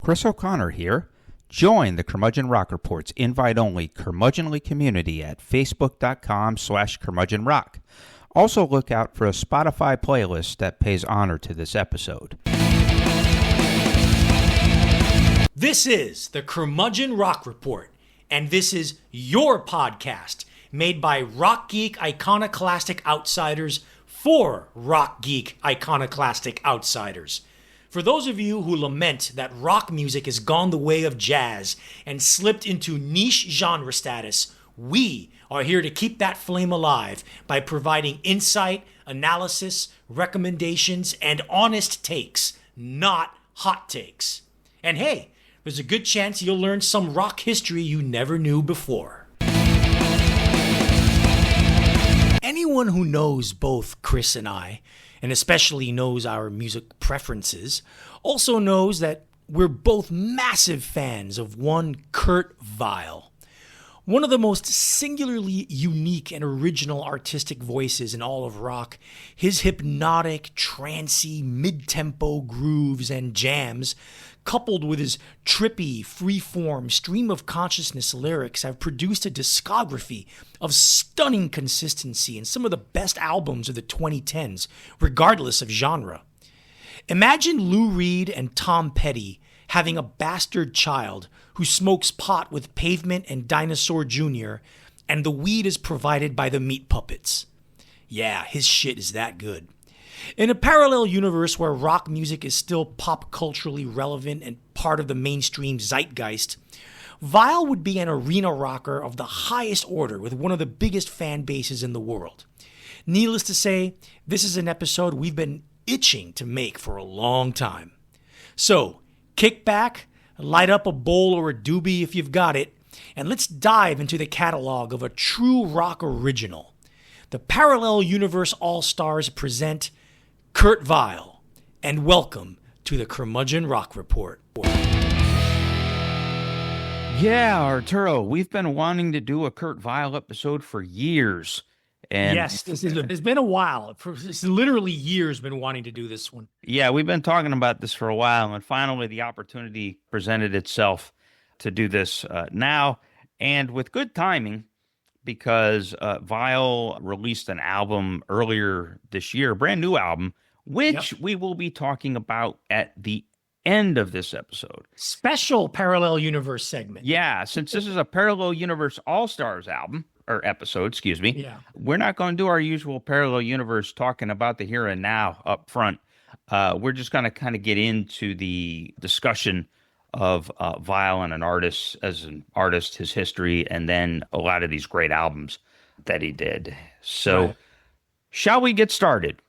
Chris O'Connor here. Join the Curmudgeon Rock Report's invite-only curmudgeonly community at facebook.com/curmudgeonrock. Also look out for a Spotify playlist that pays honor to this episode. This is the Curmudgeon Rock Report, and this is your podcast made by rock geek iconoclastic outsiders for rock geek iconoclastic outsiders. For those of you who lament that rock music has gone the way of jazz and slipped into niche genre status, we are here to keep that flame alive by providing insight, analysis, recommendations, and honest takes, not hot takes. And hey, there's a good chance you'll learn some rock history you never knew before. Anyone who knows both Chris and I, and especially knows our music preferences, also knows that we're both massive fans of one Kurt Weill. One of the most singularly unique and original artistic voices in all of rock, his hypnotic, trancy, mid-tempo grooves and jams, coupled with his trippy, free-form, stream-of-consciousness lyrics, have produced a discography of stunning consistency and some of the best albums of the 2010s, regardless of genre. Imagine Lou Reed and Tom Petty having a bastard child who smokes pot with Pavement and Dinosaur Jr., and the weed is provided by the Meat Puppets. Yeah, his shit is that good. In a parallel universe where rock music is still pop culturally relevant and part of the mainstream zeitgeist, Weill would be an arena rocker of the highest order with one of the biggest fan bases in the world. Needless to say, this is an episode we've been itching to make for a long time. So, kick back, light up a bowl or a doobie if you've got it, and let's dive into the catalog of a true rock original. The Parallel Universe All-Stars present Kurt Weill, and welcome to the Curmudgeon Rock Report. Yeah, Arturo, we've been wanting to do a Kurt Weill episode for years. And yes, it's been a while. It's literally years been wanting to do this one. Yeah, we've been talking about this for a while, and finally the opportunity presented itself to do this now, and with good timing, because Weill released an album earlier this year, a brand new album, which we will be talking about at the end of this episode. Special Parallel Universe segment. Yeah, since this is a Parallel Universe All-Stars album, or episode, excuse me, we're not going to do our usual Parallel Universe talking about the here and now up front. We're just going to kind of get into the discussion of Weill and as an artist, his history, and then a lot of these great albums that he did. So, Shall we get started?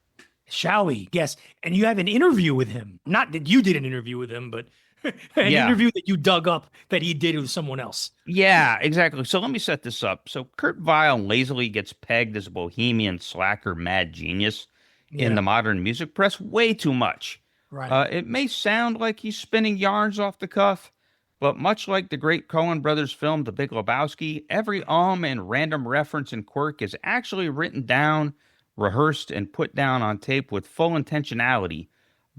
Shall we? Yes. And you have an interview with him. Not that you did an interview with him, but an interview that you dug up that he did with someone else. Yeah, exactly. So let me set this up. So Kurt Weill lazily gets pegged as a bohemian slacker mad genius in the modern music press way too much. Right. It may sound like he's spinning yarns off the cuff, but much like the great Coen brothers film The Big Lebowski, every and random reference and quirk is actually written down, rehearsed, and put down on tape with full intentionality.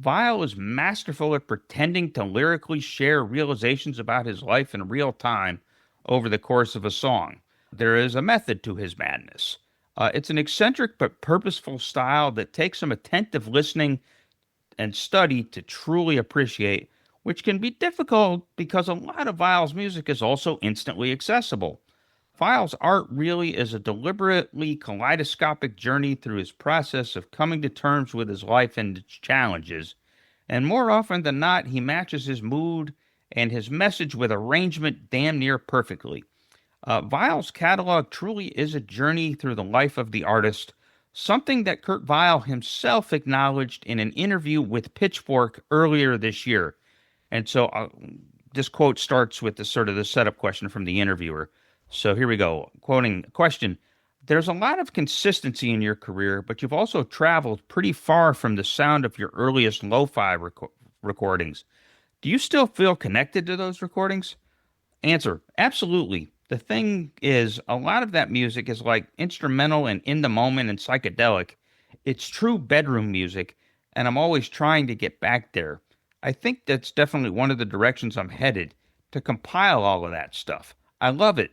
Weill is masterful at pretending to lyrically share realizations about his life in real time over the course of a song. There is a method to his madness. It's an eccentric but purposeful style that takes some attentive listening and study to truly appreciate, which can be difficult because a lot of Weill's music is also instantly accessible. Weill's art really is a deliberately kaleidoscopic journey through his process of coming to terms with his life and its challenges, and more often than not, he matches his mood and his message with arrangement damn near perfectly. Weill's catalog truly is a journey through the life of the artist, something that Kurt Weill himself acknowledged in an interview with Pitchfork earlier this year. And so this quote starts with the setup question from the interviewer. So here we go. Quoting, question, "There's a lot of consistency in your career, but you've also traveled pretty far from the sound of your earliest lo-fi recordings. Do you still feel connected to those recordings?" Answer, absolutely. The thing is, a lot of that music is like instrumental and in the moment and psychedelic. It's true bedroom music, and I'm always trying to get back there. I think that's definitely one of the directions I'm headed, to compile all of that stuff. I love it.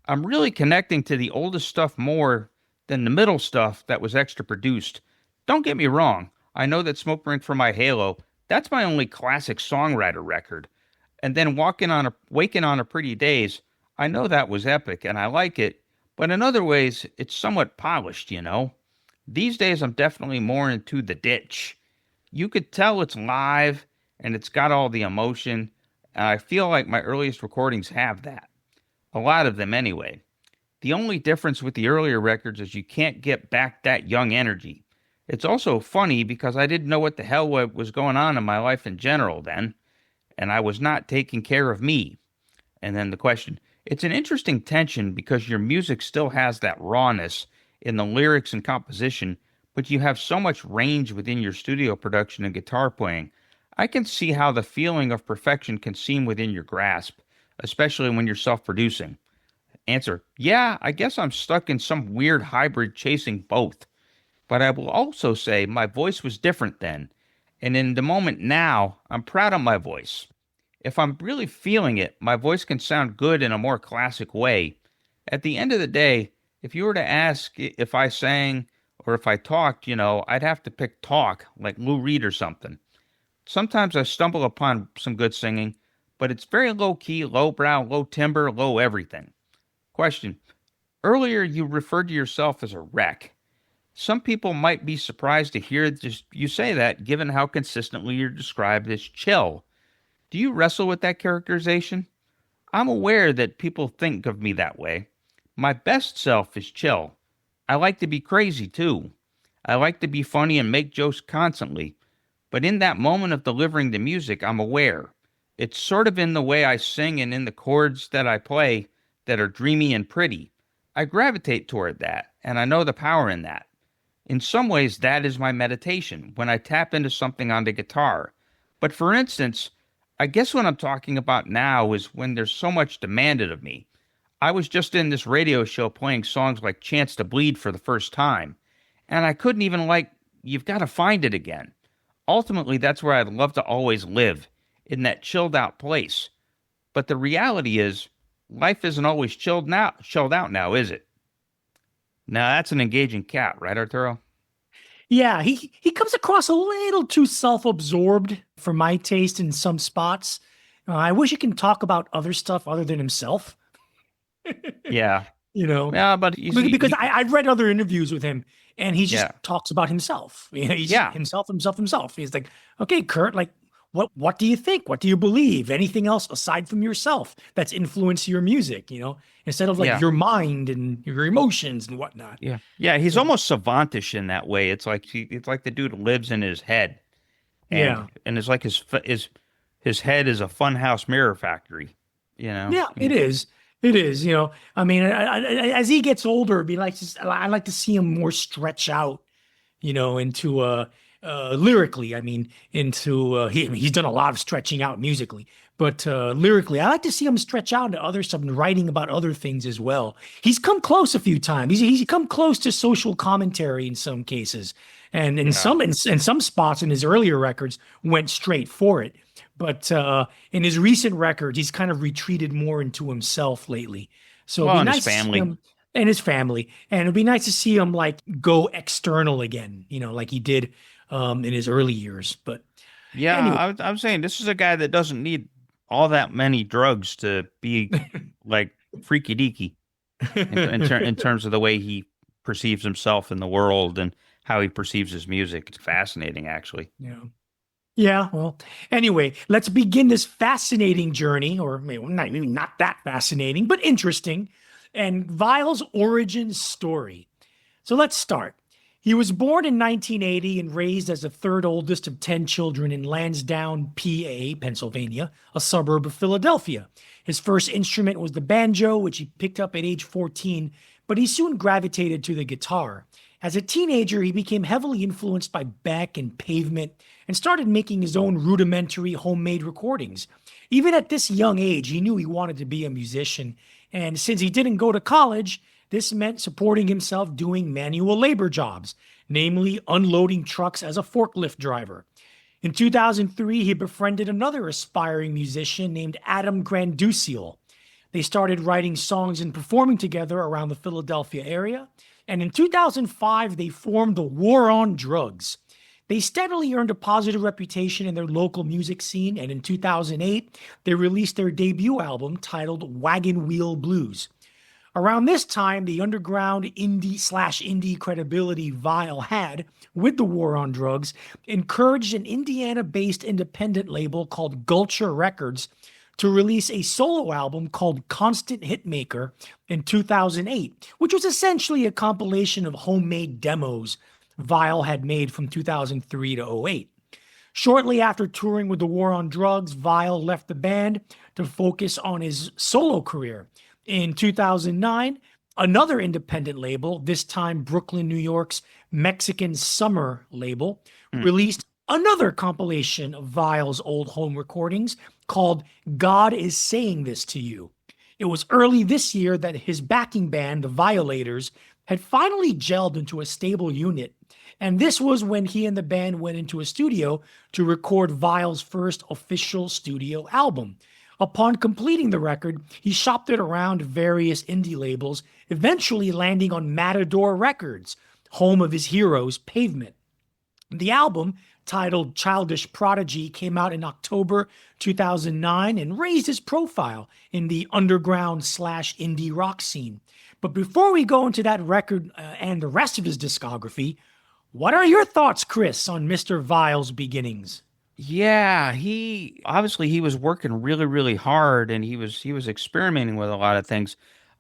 I'm really connecting to the oldest stuff more than the middle stuff that was extra produced. Don't get me wrong. I know that Smoke Ring for My Halo, that's my only classic songwriter record. And then Wakin on a Pretty Daze, I know that was epic and I like it, but in other ways, it's somewhat polished, you know? These days, I'm definitely more into the ditch. You could tell it's live and it's got all the emotion, and I feel like my earliest recordings have that. A lot of them, anyway. The only difference with the earlier records is you can't get back that young energy. It's also funny because I didn't know what the hell was going on in my life in general then, and I was not taking care of me. And then the question, it's an interesting tension because your music still has that rawness in the lyrics and composition, but you have so much range within your studio production and guitar playing. I can see how the feeling of perfection can seem within your grasp, especially when you're self-producing. Answer, yeah, I guess I'm stuck in some weird hybrid chasing both. But I will also say my voice was different then, and in the moment now, I'm proud of my voice. If I'm really feeling it, my voice can sound good in a more classic way. At the end of the day, if you were to ask if I sang or if I talked, I'd have to pick talk, like Lou Reed or something. Sometimes I stumble upon some good singing, but it's very low-key, low-brow, low-timbre, low everything. Question. Earlier you referred to yourself as a wreck. Some people might be surprised to hear you say that, given how consistently you're described as chill. Do you wrestle with that characterization? I'm aware that people think of me that way. My best self is chill. I like to be crazy, too. I like to be funny and make jokes constantly. But in that moment of delivering the music, I'm aware. It's sort of in the way I sing and in the chords that I play that are dreamy and pretty. I gravitate toward that, and I know the power in that. In some ways, that is my meditation, when I tap into something on the guitar. But for instance, I guess what I'm talking about now is when there's so much demanded of me. I was just in this radio show playing songs like Chance to Bleed for the first time, and I couldn't even You've Got to Find It Again. Ultimately, that's where I'd love to always live, in that chilled out place. But the reality is, life isn't always chilled out now, is it? Now that's an engaging cat, right, Arturo? Yeah, he comes across a little too self-absorbed for my taste in some spots. I wish he can talk about other stuff other than himself. Yeah. Yeah, but because I've read other interviews with him, and he just talks about himself. He's himself. He's like, okay, Kurt, what do you think? What do you believe? Anything else aside from yourself that's influenced your music? Instead of your mind and your emotions and whatnot. Yeah, yeah. He's almost savantish in that way. It's like the dude lives in his head. And it's like his head is a funhouse mirror factory. Yeah, it is. It is. I mean, as he gets older, I like to see him more stretch out. Into lyrically. I mean, he's done a lot of stretching out musically, but lyrically, I like to see him stretch out into other stuff and writing about other things as well. He's come close a few times. He's come close to social commentary in some cases, and in some spots in his earlier records went straight for it. But in his recent records, he's kind of retreated more into himself lately. So it'd be nice his family. And his family, and it'd be nice to see him go external again, like he did in his early years. But yeah, anyway. I'm saying this is a guy that doesn't need all that many drugs to be freaky deaky in terms of the way he perceives himself in the world and how he perceives his music. It's fascinating, actually. Yeah. Yeah, well, anyway, let's begin this fascinating journey, or maybe not that fascinating, but interesting, and Vile's origin story. So let's start. He was born in 1980 and raised as the third oldest of 10 children in Lansdowne, PA, Pennsylvania, a suburb of Philadelphia. His first instrument was the banjo, which he picked up at age 14, but he soon gravitated to the guitar. As a teenager, he became heavily influenced by Beck and Pavement and started making his own rudimentary homemade recordings. Even at this young age, he knew he wanted to be a musician, and since he didn't go to college, this meant supporting himself doing manual labor jobs, namely unloading trucks as a forklift driver. In 2003, he befriended another aspiring musician named Adam Granduciel. They started writing songs and performing together around the Philadelphia area. And in 2005, they formed the War on Drugs. They steadily earned a positive reputation in their local music scene, and in 2008, they released their debut album titled Wagon Wheel Blues. Around this time, the underground indie credibility Vile had with the War on Drugs encouraged an Indiana-based independent label called Gulcher Records to release a solo album called Constant Hitmaker in 2008, which was essentially a compilation of homemade demos Vile had made from 2003 to 08. Shortly after touring with the War on Drugs, Vile left the band to focus on his solo career. In 2009, another independent label, this time Brooklyn, New York's Mexican Summer label, released another compilation of Vile's old home recordings called God Is Saying This to You. It was early this year that his backing band, the Violators, had finally gelled into a stable unit, and this was when he and the band went into a studio to record Vile's first official studio album. Upon completing the record, he shopped it around various indie labels, eventually landing on Matador Records, home of his heroes, Pavement. The album, titled Childish Prodigy, came out in October 2009 and raised his profile in the underground/indie rock scene. But before we go into that record and the rest of his discography, what are your thoughts, Chris, on Mr. Vile's beginnings? Yeah, he was working really, really hard, and he was experimenting with a lot of things.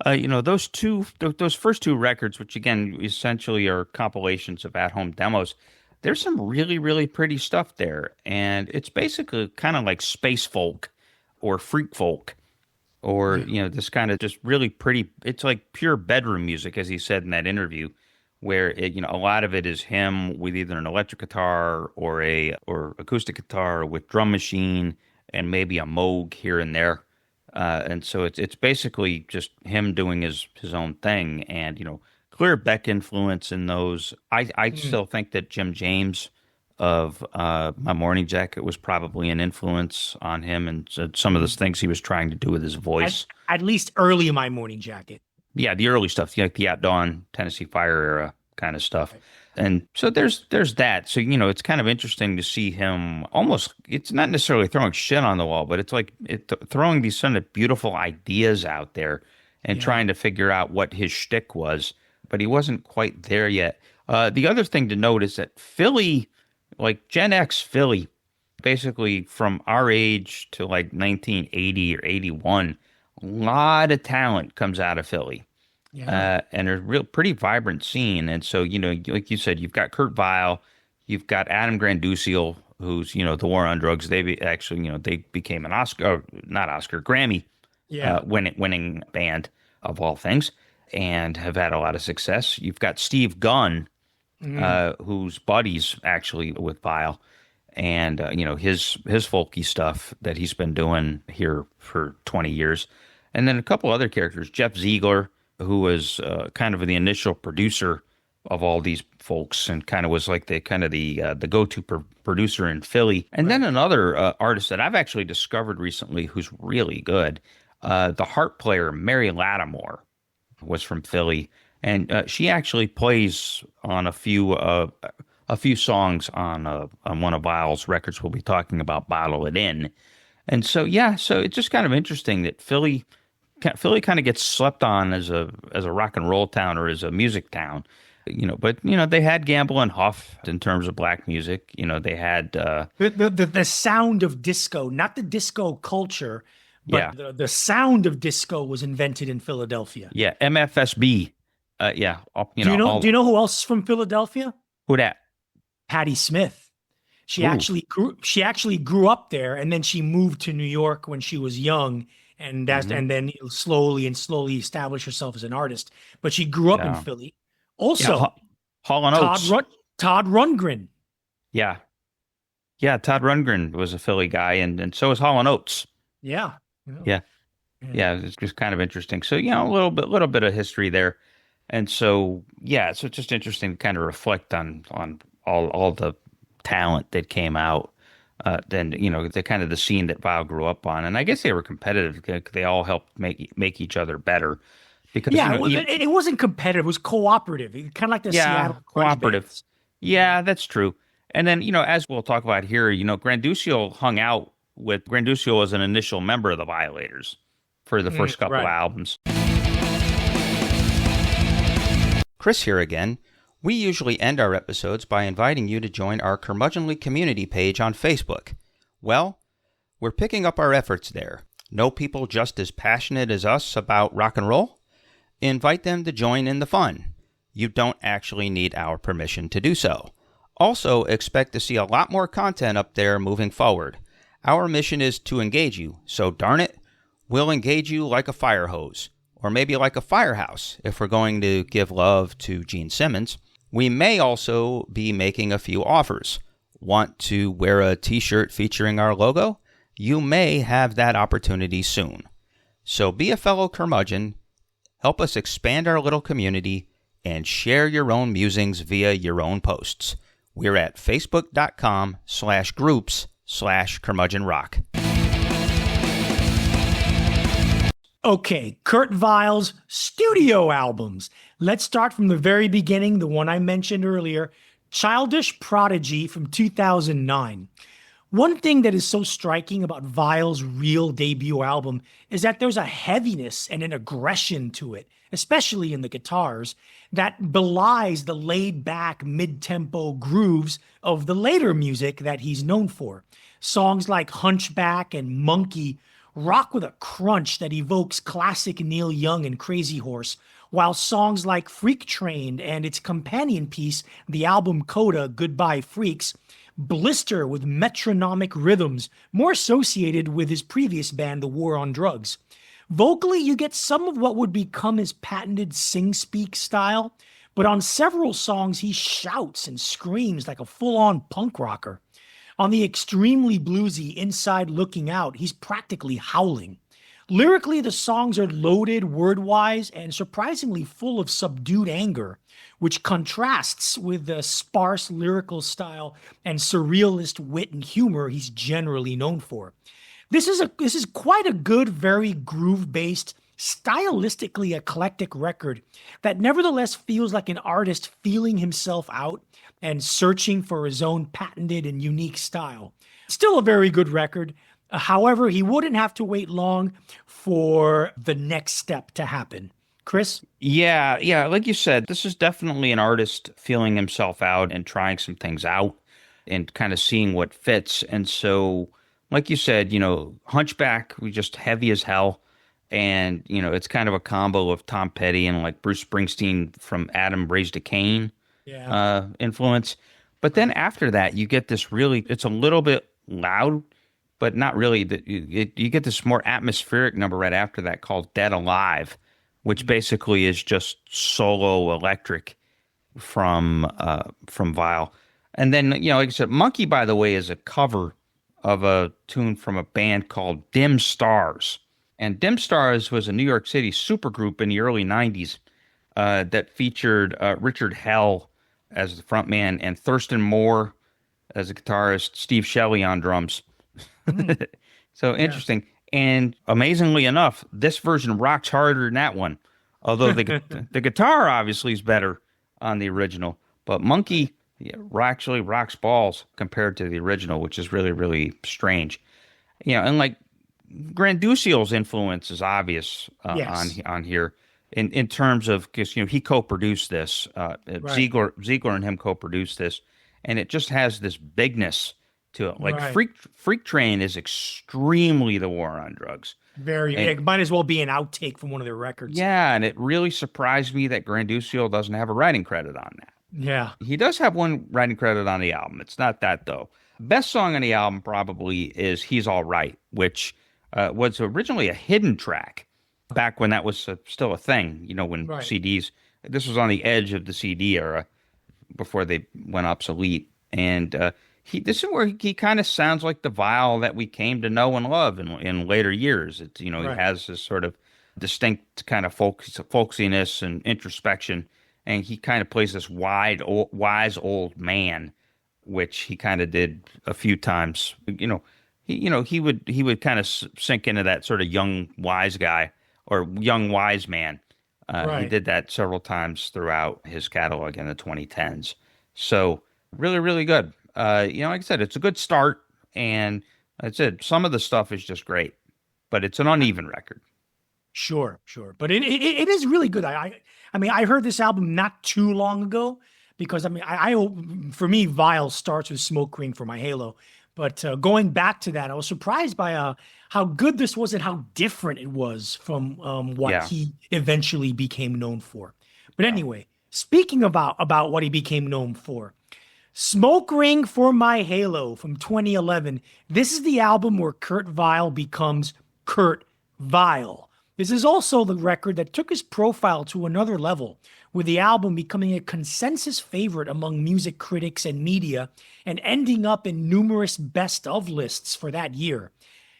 Those first two records, which again essentially are compilations of at-home demos, there's some really, really pretty stuff there, and it's basically kind of like space folk or freak folk, or this kind of just really pretty. It's like pure bedroom music, as he said in that interview, where a lot of it is him with either an electric guitar or acoustic guitar with drum machine and maybe a Moog here and there, and so it's basically just him doing his own thing, and clear Beck influence in those. I still think that Jim James of My Morning Jacket was probably an influence on him, and some of those things he was trying to do with his voice. At least early in My Morning Jacket. Yeah, the early stuff, like the At Dawn, Tennessee Fire era kind of stuff. Right. And so there's that. So, it's kind of interesting to see him almost, it's not necessarily throwing shit on the wall, but it's like throwing these sort of beautiful ideas out there and trying to figure out what his shtick was, but he wasn't quite there yet. The other thing to note is that Philly, like Gen X Philly, basically from our age to like 1980 or 81, a lot of talent comes out of Philly, and a real pretty vibrant scene. And so, like you said, you've got Kurt Vile, you've got Adam Granduciel, who's, the War on Drugs. They they became an Grammy winning band of all things, and have had a lot of success. You've got Steve Gunn, who's buddies actually with Vile, and his folky stuff that he's been doing here for 20 years. And then a couple other characters, Jeff Ziegler, who was kind of the initial producer of all these folks and kind of was like the go-to producer in Philly. And then another artist that I've actually discovered recently who's really good, the harp player Mary Lattimore, was from Philly, and she actually plays on a few songs on one of Vile's records. We'll be talking about Bottle It In. And so so it's just kind of interesting that Philly kind of gets slept on as a rock and roll town or as a music town, but they had Gamble and Huff in terms of black music. They had the sound of disco, not the disco culture, but the sound of disco was invented in Philadelphia. Yeah, MFSB. Do you know who else is from Philadelphia? Who that? Patti Smith. She actually grew up there, and then she moved to New York when she was young, and then slowly established herself as an artist. But she grew up in Philly. Also, Hall and Oates. Todd Rundgren. Yeah, Todd Rundgren was a Philly guy, and so is Hall and Oates. Yeah. It's just kind of interesting. So a little bit of history there, and so so it's just interesting to kind of reflect on all the talent that came out than the kind of the scene that Vile grew up on. And I guess they were competitive. They all helped make each other better. Because Yeah, it wasn't competitive. It was cooperative. Kind of like the Seattle grunge cooperative. bands. Yeah, that's true. And then, as we'll talk about here, Grandusio hung out with Grandusio as an initial member of the Violators for the first couple right. albums. Chris here again. We usually end our episodes by inviting you to join our Curmudgeonly community page on Facebook. Well, we're picking up our efforts there. Know people just as passionate as us about rock and roll? Invite them to join in the fun. You don't actually need our permission to do so. Also, expect to see a lot more content up there moving forward. Our mission is to engage you, so darn it, we'll engage you like a fire hose, or maybe like a firehouse if we're going to give love to Gene Simmons. We may also be making a few offers. Want to wear a t-shirt featuring our logo? You may have that opportunity soon. So be a fellow curmudgeon, help us expand our little community, and share your own musings via your own posts. We're at facebook.com/groups/curmudgeonrock. Okay, Kurt Weill's studio albums. Let's start from the very beginning, the one I mentioned earlier, Childish Prodigy from 2009. One thing that is so striking about Weill's real debut album is that there's a heaviness and an aggression to it, especially in the guitars, that belies the laid-back mid-tempo grooves of the later music that he's known for. Songs like Hunchback and Monkey rock with a crunch that evokes classic Neil Young and Crazy Horse, while songs like Freak Train and its companion piece, the album Coda, Goodbye Freaks, blister with metronomic rhythms more associated with his previous band, The War on Drugs. Vocally, you get some of what would become his patented sing-speak style, but on several songs he shouts and screams like a full-on punk rocker. On the extremely bluesy Inside Looking Out, he's practically howling. Lyrically, the songs are loaded word-wise and surprisingly full of subdued anger, which contrasts with the sparse lyrical style and surrealist wit and humor he's generally known for. This is quite a good, very groove-based, stylistically eclectic record that nevertheless feels like an artist feeling himself out and searching for his own patented and unique style. Still a very good record. However, he wouldn't have to wait long for the next step to happen. Chris? Yeah, like you said, this is definitely an artist feeling himself out and trying some things out and kind of seeing what fits. And so, like you said, Hunchback, we just heavy as hell. And, it's kind of a combo of Tom Petty and like Bruce Springsteen from Adam Raised a Cain influence. But then after that, you get this it's a little bit loud, but not really. You get this more atmospheric number right after that called Dead Alive, which basically is just solo electric from Vile. And then, like I said, Monkey, by the way, is a cover of a tune from a band called Dim Stars. And Dim Stars was a New York City supergroup in the early 90s that featured Richard Hell as the frontman and Thurston Moore as a guitarist, Steve Shelley on drums. So interesting. And amazingly enough, this version rocks harder than that one. Although the guitar obviously is better on the original. But Monkey actually rocks balls compared to the original, which is really, really strange. And like Granducio's influence is obvious on here in terms of, because he co-produced this. Ziegler and him co-produced this, and it just has this bigness to it. Like Freak Train is extremely The War on Drugs. It might as well be an outtake from one of their records. Yeah, and it really surprised me that Granducio doesn't have a writing credit on that. Yeah. He does have one writing credit on the album. It's not that, though. Best song on the album probably is He's All Right, which was originally a hidden track back when that was still a thing, when CDs... This was on the edge of the CD era before they went obsolete. And this is where he kind of sounds like the Vile that we came to know and love in later years. It's, he has this sort of distinct kind of folksiness and introspection. And he kind of plays this wise old man which he kind of did a few times. He would kind of sink into that sort of young wise guy or young wise man. He Right. did that several times throughout his catalog in the 2010s. So really, really good. Like I said, it's a good start, and that's it. Some of the stuff is just great, but it's an uneven record. Sure, sure. But it is really good. I mean, I heard this album not too long ago because I mean, for me, Vile starts with Smoke Ring for My Halo. But going back to that, I was surprised by how good this was and how different it was from what Yeah. he eventually became known for. But Yeah. anyway, speaking about what he became known for, Smoke Ring for My Halo from 2011. This is the album where Kurt Vile becomes Kurt Vile. This is also the record that took his profile to another level, with the album becoming a consensus favorite among music critics and media and ending up in numerous best of lists for that year.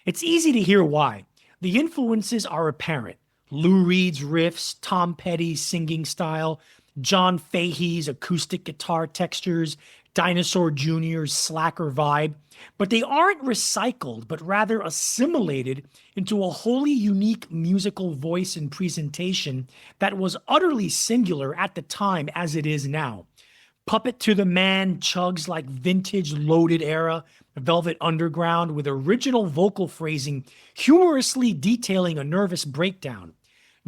It's easy to hear why. The influences are apparent. Lou Reed's riffs, Tom Petty's singing style, John Fahey's acoustic guitar textures, Dinosaur Jr.'s slacker vibe, but they aren't recycled, but rather assimilated into a wholly unique musical voice and presentation that was utterly singular at the time as it is now. Puppet to the Man chugs like vintage loaded era Velvet Underground with original vocal phrasing humorously detailing a nervous breakdown.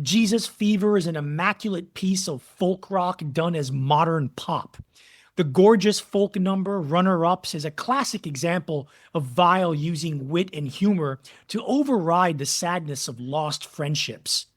Jesus Fever is an immaculate piece of folk rock done as modern pop. The gorgeous folk number Runner-Ups is a classic example of Vile using wit and humor to override the sadness of lost friendships.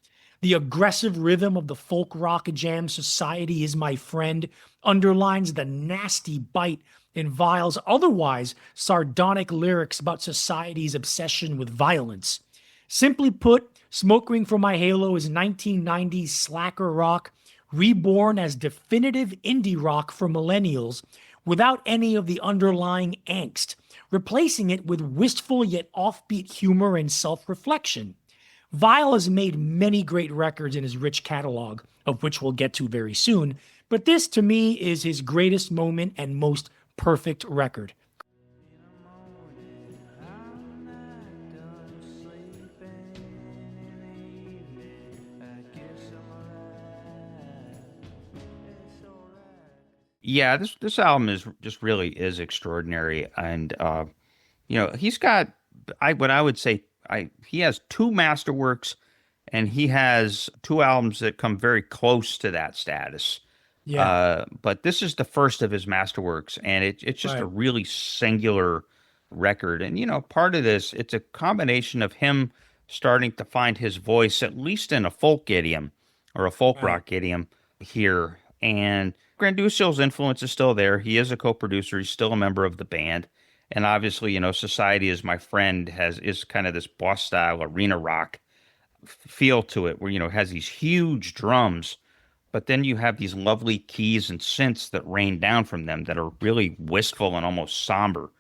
The aggressive rhythm of the folk rock jam Society Is My Friend underlines the nasty bite in Vile's otherwise sardonic lyrics about society's obsession with violence. Simply put, Smoke Ring for My Halo is 1990s slacker rock reborn as definitive indie rock for millennials without any of the underlying angst, replacing it with wistful yet offbeat humor and self-reflection. Vile has made many great records in his rich catalog, of which we'll get to very soon, but this to me is his greatest moment and most perfect record. Yeah, this album is just really is extraordinary, and he's got what I would say he has two masterworks, and he has two albums that come very close to that status. Yeah. But this is the first of his masterworks, and it's just a Right. really singular record. And part of this, it's a combination of him starting to find his voice, at least in a folk idiom or a folk Right. rock idiom here, and Granduscio's influence is still there. He is a co-producer. He's still a member of the band. And obviously, Society Is My Friend is kind of this boss style arena rock feel to it where, it has these huge drums, but then you have these lovely keys and synths that rain down from them that are really wistful and almost somber.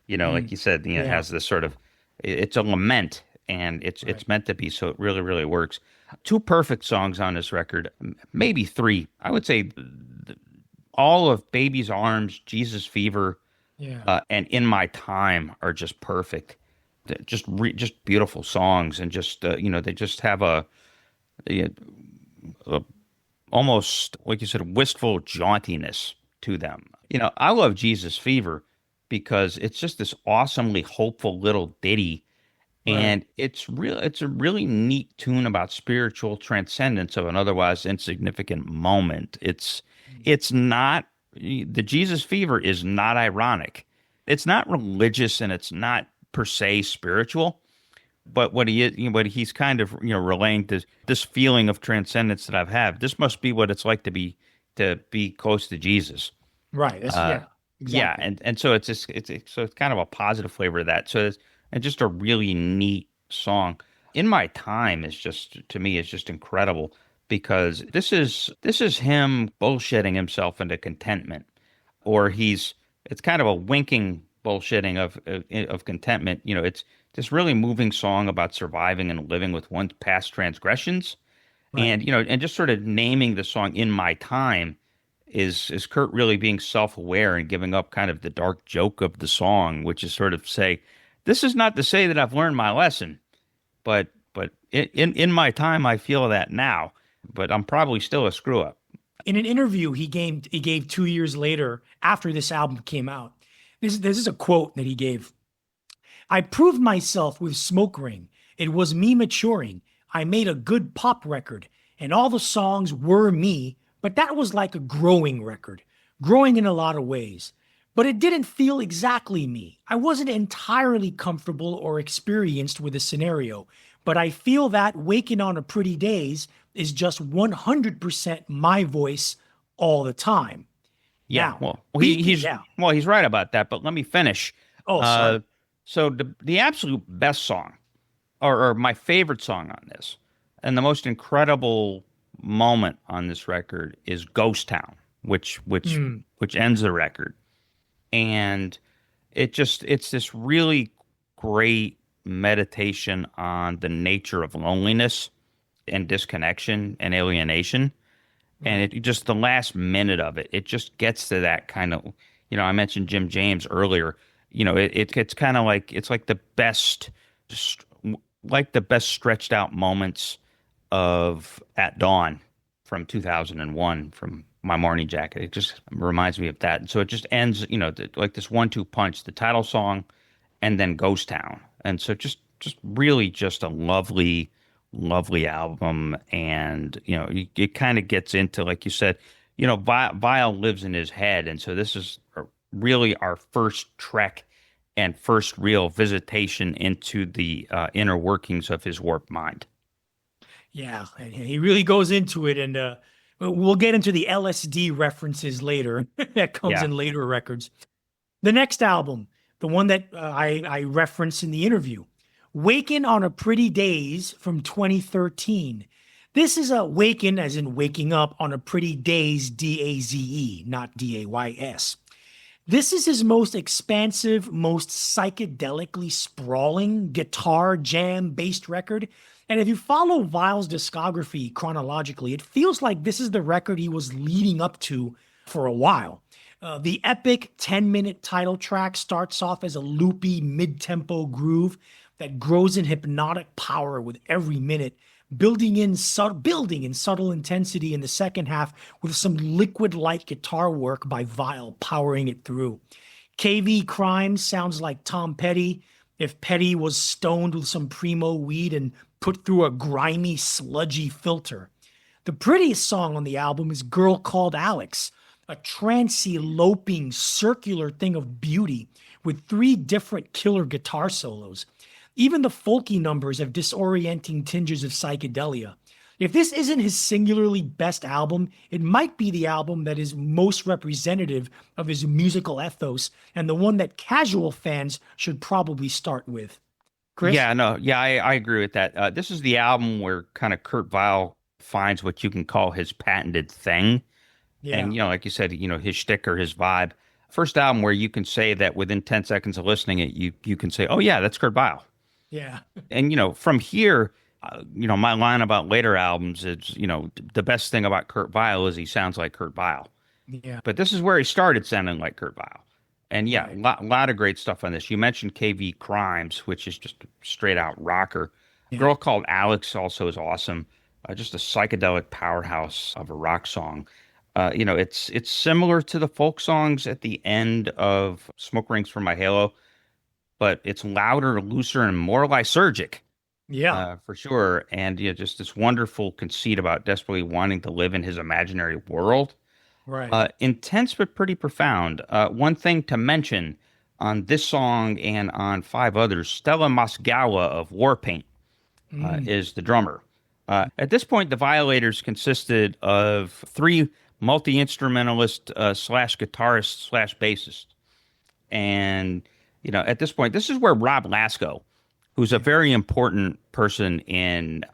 Like you said, it Yeah. has this sort of, it's a lament, and it's Right. meant to be. So it really, really works. Two perfect songs on this record, maybe three. I would say all of Baby's Arms, Jesus Fever, Yeah. and In My Time are just perfect. Just beautiful songs, and just they just have a almost, like you said, wistful jauntiness to them. I love Jesus Fever because it's just this awesomely hopeful little ditty, Right. and it's a really neat tune about spiritual transcendence of an otherwise insignificant moment. It's not, the Jesus Fever is not ironic. It's not religious, and it's not per se spiritual. But what he's kind of relaying this feeling of transcendence that I've had. This must be what it's like to be close to Jesus. Right. That's, Uh, yeah. yeah, Exactly. and so it's kind of a positive flavor of that. So and just a really neat song. In My Time is just, to me, is just incredible because this is him bullshitting himself into contentment, or it's kind of a winking bullshitting of contentment. It's this really moving song about surviving and living with one's past transgressions, Right. and and just sort of naming the song In My Time is Kurt really being self-aware and giving up kind of the dark joke of the song, which is sort of say, this is not to say that I've learned my lesson, but in my time I feel that now, but I'm probably still a screw up. In an interview he gave 2 years later after this album came out, this is a quote that he gave. I proved myself with Smoke Ring. It was me maturing. I made a good pop record, and all the songs were me, but that was like a growing record, growing in a lot of ways. But it didn't feel exactly me. I wasn't entirely comfortable or experienced with the scenario, but I feel that Wakin on a Pretty Daze is just 100% my voice all the time. Yeah, Now, well, yeah. he's right about that. But let me finish. Oh, sorry. So the absolute best song, or my favorite song on this, and the most incredible moment on this record is Ghost Town, which ends the record, and it's this really great meditation on the nature of loneliness and disconnection and alienation. And it just, the last minute of it, it just gets to that kind of, I mentioned Jim James earlier. It's kind of like, it's like the best stretched out moments of At Dawn from 2001 from My Morning Jacket. It just reminds me of that. And so it just ends, like this 1-2 punch, the title song and then Ghost Town. And so just really just a lovely album. And, it kind of gets into, like you said, Vile lives in his head. And so this is really our first trek and first real visitation into the inner workings of his warped mind. Yeah, and he really goes into it, and we'll get into the LSD references later. That comes in later records. The next album, the one that I referenced in the interview, Wakin on a Pretty Daze from 2013. This is a Wakin, as in waking up, on a pretty daze, D-A-Z-E, not D-A-Y-S. This is his most expansive, most psychedelically sprawling guitar jam-based record. And if you follow Vile's discography chronologically, it feels like this is the record he was leading up to for a while. The epic 10-minute title track starts off as a loopy mid-tempo groove that grows in hypnotic power with every minute, building in subtle intensity in the second half with some liquid-like guitar work by Vile powering it through. KV Crimes sounds like Tom Petty if Petty was stoned with some primo weed and put through a grimy, sludgy filter. The prettiest song on the album is Girl Called Alex, a trancy, loping, circular thing of beauty with 3 different killer guitar solos. Even the folky numbers have disorienting tinges of psychedelia. If this isn't his singularly best album, it might be the album that is most representative of his musical ethos and the one that casual fans should probably start with. Chris? Yeah, no, yeah, I agree with that. This is the album where kind of Kurt Vile finds what you can call his patented thing. Yeah. And, like you said, his shtick or his vibe. First album where you can say that within 10 seconds of listening it, you can say, oh yeah, that's Kurt Vile. Yeah. And, from here, my line about later albums is, the best thing about Kurt Vile is he sounds like Kurt Vile. Yeah. But this is where he started sounding like Kurt Vile. And yeah, right. lot of great stuff on this. You mentioned KV Crimes, which is just a straight out rocker. Yeah. Girl Called Alex also is awesome. Just a psychedelic powerhouse of a rock song. It's similar to the folk songs at the end of Smoke Rings for My Halo, but it's louder, looser, and more lysergic. Yeah, for sure. And just this wonderful conceit about desperately wanting to live in his imaginary world. Right. Intense but pretty profound. One thing to mention on this song and on 5 others, Stella Mosgala of Warpaint is the drummer. At this point, the Violators consisted of 3 multi-instrumentalist slash guitarist slash bassist. And, at this point, this is where Rob Lasko, who's a very important person in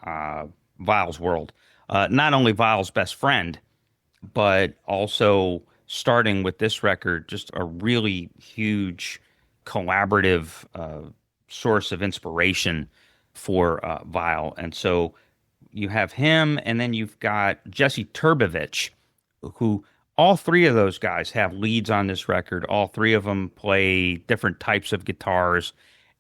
Vile's world, not only Vile's best friend, but also starting with this record, just a really huge collaborative source of inspiration for Vile. And so you have him, and then you've got Jesse Turbovich, who all three of those guys have leads on this record. All three of them play different types of guitars.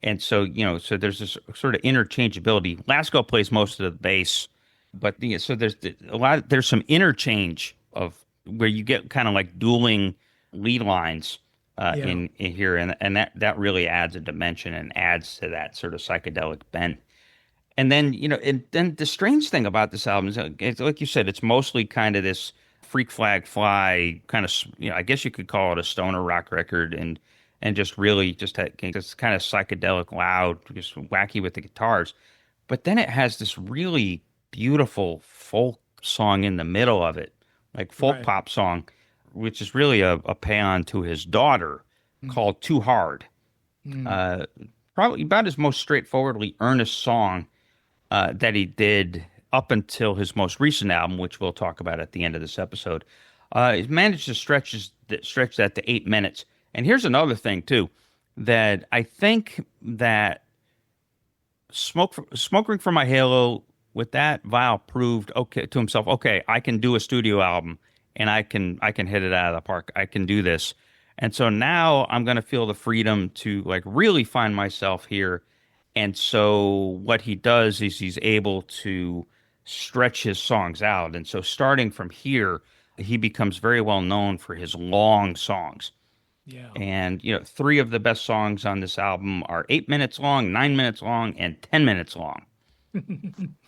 And so, so there's this sort of interchangeability. Lasco plays most of the bass, but so there's some interchange of where you get kind of like dueling lead lines in here. And that really adds a dimension and adds to that sort of psychedelic bent. And then, and then the strange thing about this album is, it's, like you said, it's mostly kind of this freak flag fly kind of, I guess you could call it a stoner rock record, and just really just kind of psychedelic, loud, just wacky with the guitars. But then it has this really beautiful folk song in the middle of it, like folk pop song, which is really a paean to his daughter called Too Hard. Probably about his most straightforwardly earnest song that he did up until his most recent album, which we'll talk about at the end of this episode. He managed to stretch that to 8 minutes. And here's another thing, too, that I think that Smoking for My Halo, with that, Vile proved to himself, okay, I can do a studio album, and I can hit it out of the park. I can do this. And so now I'm going to feel the freedom to like really find myself here. And so what he does is he's able to stretch his songs out. And so starting from here, he becomes very well known for his long songs. Yeah. And, three of the best songs on this album are 8 minutes long, 9 minutes long, and 10 minutes long.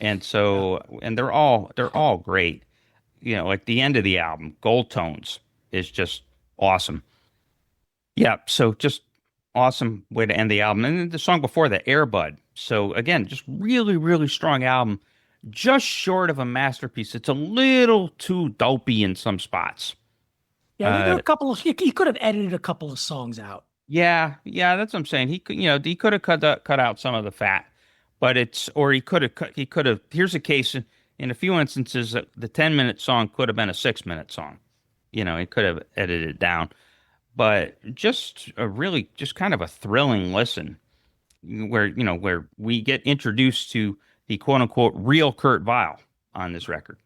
And so, and they're all great. Like the end of the album, Gold Tones, is just awesome. Yeah. So just awesome way to end the album. And then the song before that, Airbud. So again, just really, really strong album, just short of a masterpiece. It's a little too dopey in some spots. Yeah, there are a couple of, he could have edited a couple of songs out. Yeah, that's what I'm saying. He could have cut out some of the fat, but he could have. Here's a case in a few instances that the 10-minute song could have been a 6-minute song. He could have edited it down, but just kind of a thrilling listen, where we get introduced to the quote unquote real Kurt Vile on this record.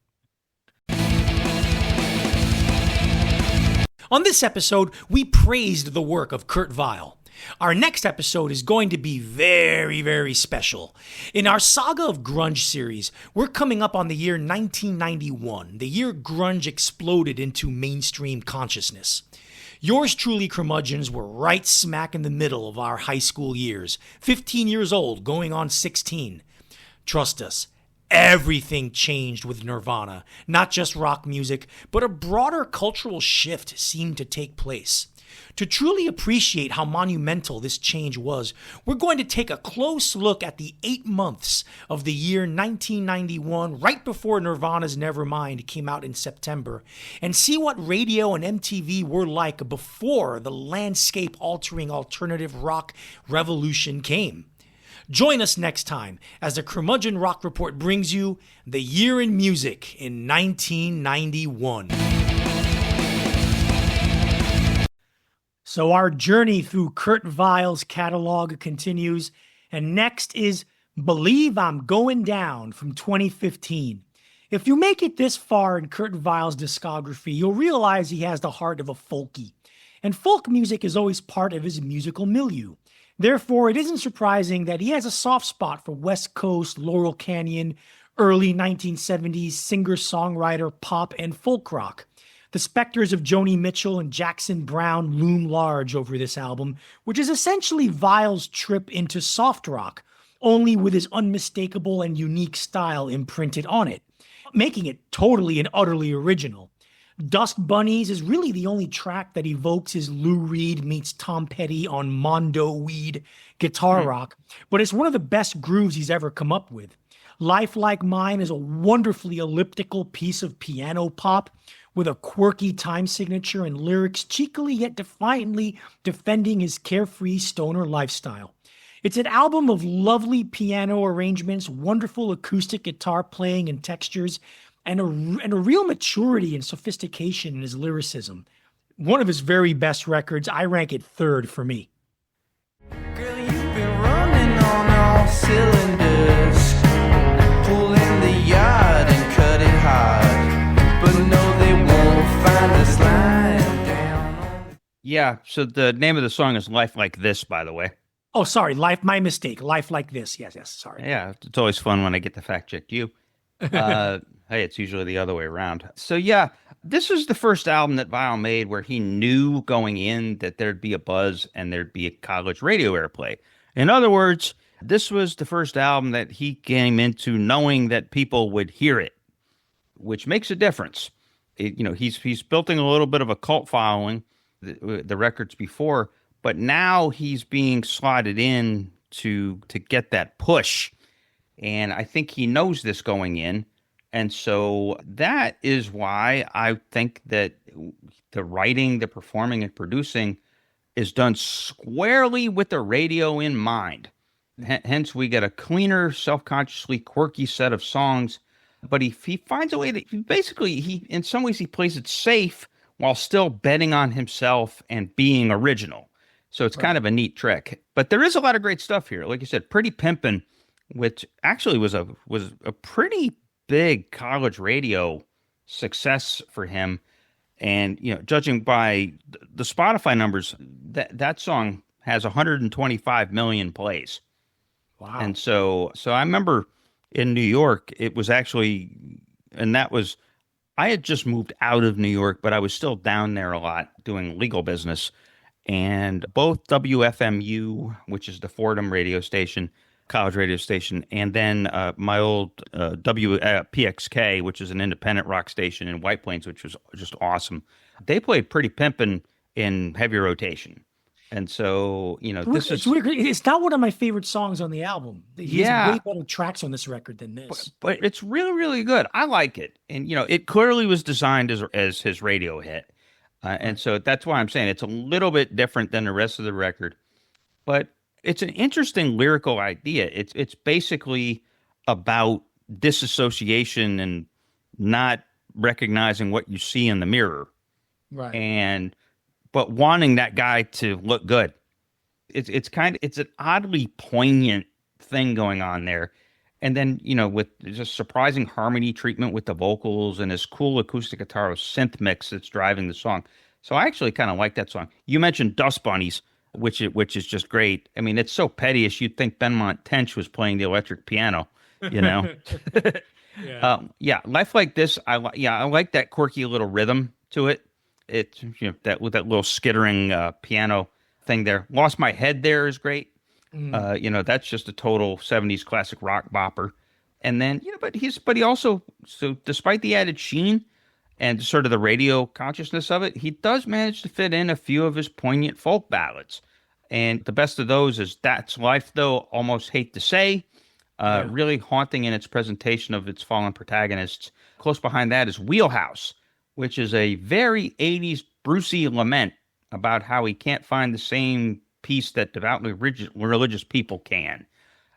On this episode, we praised the work of Kurt Vile. Our next episode is going to be very, very special. In our Saga of Grunge series, we're coming up on the year 1991, the year grunge exploded into mainstream consciousness. Yours truly, Curmudgeons, were right smack in the middle of our high school years, 15 years old, going on 16. Trust us, everything changed with Nirvana. Not just rock music, but a broader cultural shift seemed to take place. To truly appreciate how monumental this change was, we're going to take a close look at the 8 months of the year 1991, right before Nirvana's Nevermind came out in September, and see what radio and MTV were like before the landscape-altering alternative rock revolution came. Join us next time as the Curmudgeon Rock Report brings you the year in music in 1991. So our journey through Kurt Vile's catalog continues, and next is Believe I'm Going Down from 2015. If you make it this far in Kurt Vile's discography, you'll realize he has the heart of a folkie, and folk music is always part of his musical milieu. Therefore, it isn't surprising that he has a soft spot for West Coast, Laurel Canyon, early 1970s singer-songwriter, pop, and folk rock. The specters of Joni Mitchell and Jackson Browne loom large over this album, which is essentially Vile's trip into soft rock, only with his unmistakable and unique style imprinted on it, making it totally and utterly original. Dust Bunnies is really the only track that evokes his Lou Reed meets Tom Petty on Mondo Weed guitar rock, but it's one of the best grooves he's ever come up with. Life Like Mine is a wonderfully elliptical piece of piano pop with a quirky time signature and lyrics cheekily yet defiantly defending his carefree stoner lifestyle. It's an album of lovely piano arrangements, wonderful acoustic guitar playing and textures, and a real maturity and sophistication in his lyricism. One of his very best records. I rank it third for me. Girl, you've been running on all cylinders, pulling the yard and cut it hard, but no, they won't find us. Yeah, so the name of the song is Life Like This, by the way. Oh, sorry. My mistake. Life Like This. Yes, yes. Sorry. Yeah, it's always fun when I get to fact check you. Uh, hey, it's usually the other way around. So yeah, this was the first album that Vile made where he knew going in that there'd be a buzz and there'd be a college radio airplay. In other words, this was the first album that he came into knowing that people would hear it, which makes a difference. He's building a little bit of a cult following, the records before, but now he's being slotted in to get that push. And I think he knows this going in. And so that is why I think that the writing, the performing, and producing is done squarely with the radio in mind. Hence, we get a cleaner, self-consciously quirky set of songs. But he finds a way to in some ways, he plays it safe while still betting on himself and being original. So it's kind of a neat trick. But there is a lot of great stuff here. Like you said, Pretty Pimpin', which actually was a pretty big college radio success for him. And, judging by the Spotify numbers, that song has 125 million plays. Wow. And so I remember in New York, it was actually, and that was, I had just moved out of New York, but I was still down there a lot doing legal business. And both WFMU, which is the Fordham radio station, college radio station, and then my old PXK, which is an independent rock station in White Plains, which was just awesome. They played Pretty Pimpin' in heavy rotation. And so, this is... It's not one of my favorite songs on the album. He has way better tracks on this record than this. But it's really, really good. I like it. And, it clearly was designed as his radio hit. And so that's why I'm saying it's a little bit different than the rest of the record. But it's an interesting lyrical idea. It's basically about disassociation and not recognizing what you see in the mirror. Right. But wanting that guy to look good. It's an oddly poignant thing going on there. And then, with just surprising harmony treatment with the vocals and this cool acoustic guitar synth mix that's driving the song. So I actually kind of like that song. You mentioned Dust Bunnies, which is just great. I mean, it's so pettyish. You'd think Benmont Tench was playing the electric piano, Yeah. Life Like This. I like that quirky little rhythm to it. It's that with that little skittering piano thing there. Lost My Head there is great. That's just a total 70s classic rock bopper. And then, but he also, so despite the added sheen and sort of the radio consciousness of it, he does manage to fit in a few of his poignant folk ballads. And the best of those is That's Life, though, Almost Hate to Say, really haunting in its presentation of its fallen protagonists. Close behind that is Wheelhouse, which is a very 80s Brucey lament about how he can't find the same peace that devoutly religious people can.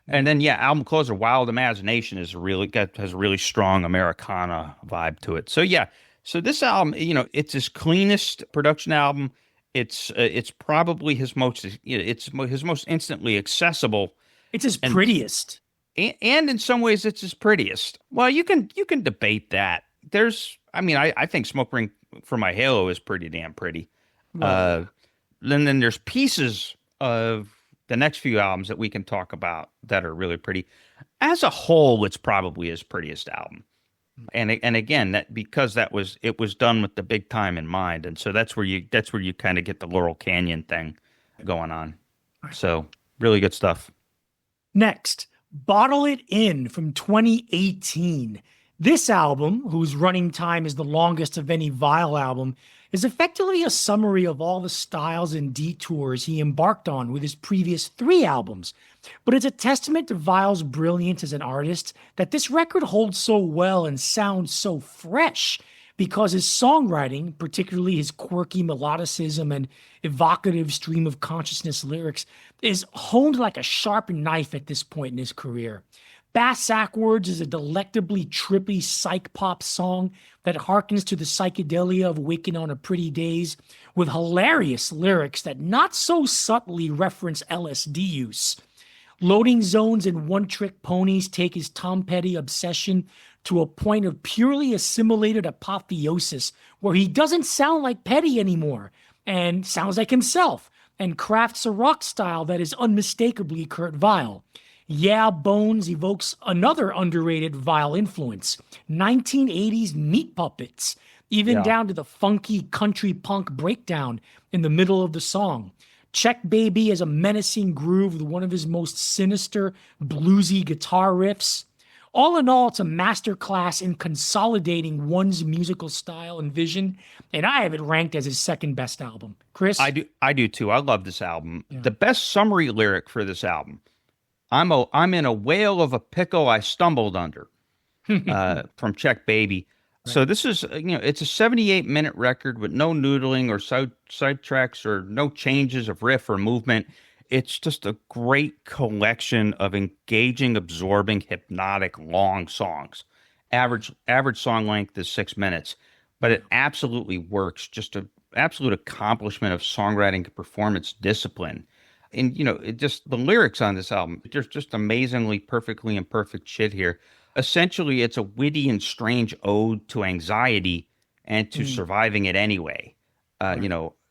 And then, album closer, Wild Imagination has a really strong Americana vibe to it. So this album, it's his cleanest production album. It's probably his most instantly accessible. It's his prettiest. And in some ways, it's his prettiest. Well, you can debate that. I think Smoke Ring for My Halo is pretty damn pretty. Right. Then there's pieces of the next few albums that we can talk about that are really pretty. As a whole, it's probably his prettiest album. And again, that because it was done with the big time in mind, and so that's where you kind of get the Laurel Canyon thing going on. So really good stuff. Next, Bottle It In from 2018. This album, whose running time is the longest of any Vile album, is effectively a summary of all the styles and detours he embarked on with his previous 3 albums. But it's a testament to Vile's brilliance as an artist that this record holds so well and sounds so fresh, because his songwriting, particularly his quirky melodicism and evocative stream of consciousness lyrics, is honed like a sharp knife at this point in his career. Bass Sackwards is a delectably trippy psych pop song that harkens to the psychedelia of Wakin on a Pretty Daze, with hilarious lyrics that not so subtly reference LSD use. Loading Zones and One Trick Ponies take his Tom Petty obsession to a point of purely assimilated apotheosis, where he doesn't sound like Petty anymore. and sounds like himself and crafts a rock style that is unmistakably Kurt Weill. Yeah Bones evokes another underrated Weill influence, 1980s meat puppets, even down to the funky country punk breakdown in the middle of the song. Check Baby has a menacing groove with one of his most sinister, bluesy guitar riffs. All in all, it's a masterclass in consolidating one's musical style and vision, and I have it ranked as his second best album. Chris? I do too. I love this album. Yeah. The best summary lyric for this album: I'm in a whale of a pickle I stumbled under, from Check Baby. Right. So this is, it's a 78-minute record with no noodling or sidetracks or no changes of riff or movement. It's just a great collection of engaging, absorbing, hypnotic, long songs. Average song length is 6 minutes, but it absolutely works. Just an absolute accomplishment of songwriting and performance discipline. And, the lyrics on this album, there's just amazingly perfectly imperfect shit here. Essentially, it's a witty and strange ode to anxiety and to surviving it anyway.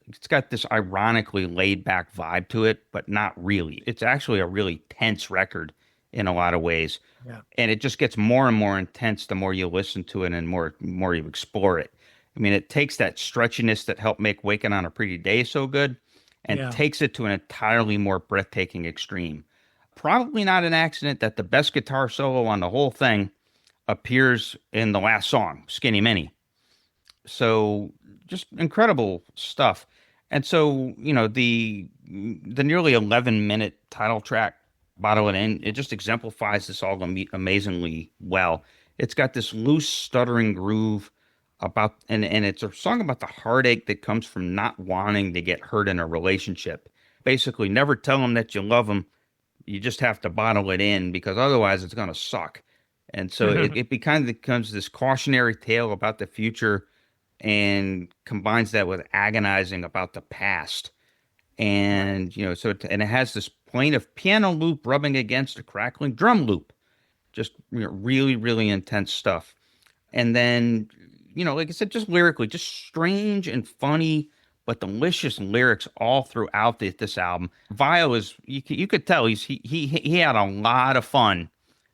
It's got this ironically laid-back vibe to it, but not really. It's actually a really tense record in a lot of ways. Yeah. And it just gets more and more intense the more you listen to it and more you explore it. I mean, it takes that stretchiness that helped make Wakin on a Pretty Daze so good and takes it to an entirely more breathtaking extreme. Probably not an accident that the best guitar solo on the whole thing appears in the last song, Skinny Minnie. So just incredible stuff. And so, the nearly 11-minute title track, Bottle It In, it just exemplifies this all amazingly well. It's got this loose, stuttering groove and it's a song about the heartache that comes from not wanting to get hurt in a relationship. Basically, never tell them that you love them. You just have to bottle it in because otherwise it's going to suck. And so it becomes this cautionary tale about the future and combines that with agonizing about the past. And, and it has this plaintive piano loop rubbing against a crackling drum loop. Just really, really intense stuff. And then, like I said, just lyrically, just strange and funny, but delicious lyrics all throughout this album. Weill is, you could tell he had a lot of fun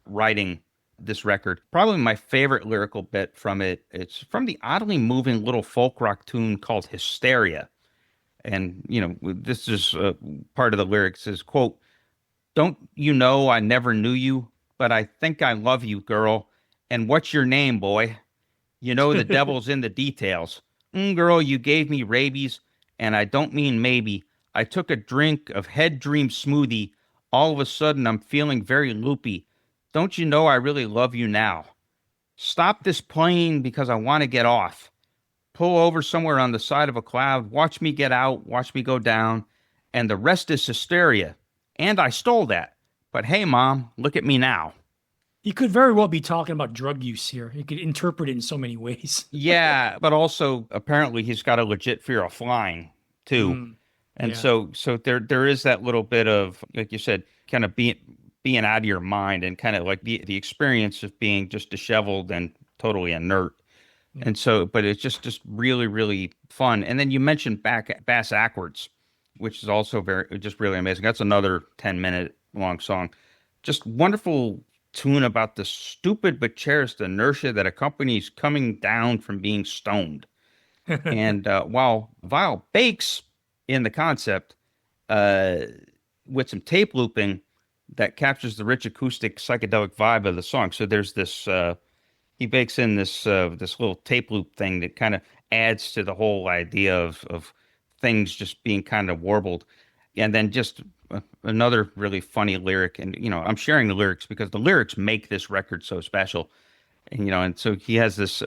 writing this record. Probably my favorite lyrical bit from it, it's from the oddly moving little folk rock tune called Hysteria. And, this is part of the lyrics is, quote, "Don't you know I never knew you, but I think I love you, girl. And what's your name, boy? You know the devil's in the details. Girl, you gave me rabies, and I don't mean maybe. I took a drink of Head Dream smoothie. All of a sudden, I'm feeling very loopy. Don't you know I really love you now? Stop this plane because I want to get off. Pull over somewhere on the side of a cloud. Watch me get out. Watch me go down. And the rest is hysteria. And I stole that. But hey, Mom, look at me now." He could very well be talking about drug use here. He could interpret it in so many ways. Yeah, but also apparently he's got a legit fear of flying too. And so there is that little bit of, like you said, kind of being out of your mind and kind of like the experience of being just disheveled and totally inert. And so, but it's just really, really fun. And then you mentioned Bass Backwards, which is also just really amazing. That's another 10-minute long song. Just wonderful tune about the stupid but cherished inertia that accompanies coming down from being stoned. And while Weill bakes in the concept with some tape looping that captures the rich acoustic psychedelic vibe of the song. So there's this, he bakes in this little tape loop thing that kind of adds to the whole idea of things just being kind of warbled. And then just another really funny lyric. And, I'm sharing the lyrics because the lyrics make this record so special. And, and so he has this,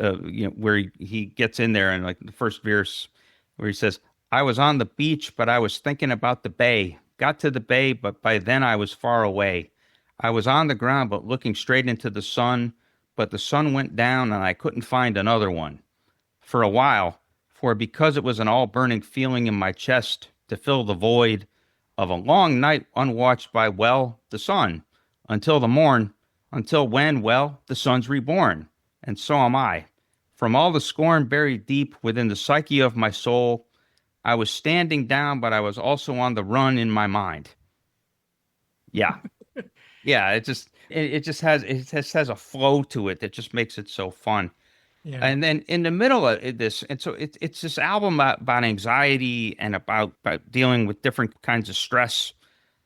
where he gets in there and like the first verse where he says, "I was on the beach, but I was thinking about the bay. Got to the bay, but by then I was far away. I was on the ground, but looking straight into the sun, but the sun went down and I couldn't find another one. For a while, because it was an all-burning feeling in my chest to fill the void of a long night unwatched by, the sun, until the morn, until when, the sun's reborn, and so am I. From all the scorn buried deep within the psyche of my soul, I was standing down, but I was also on the run in my mind. Yeah. Yeah, it just has a flow to it that just makes it so fun. Yeah. And then in the middle of this, and so it's this album about anxiety and about dealing with different kinds of stress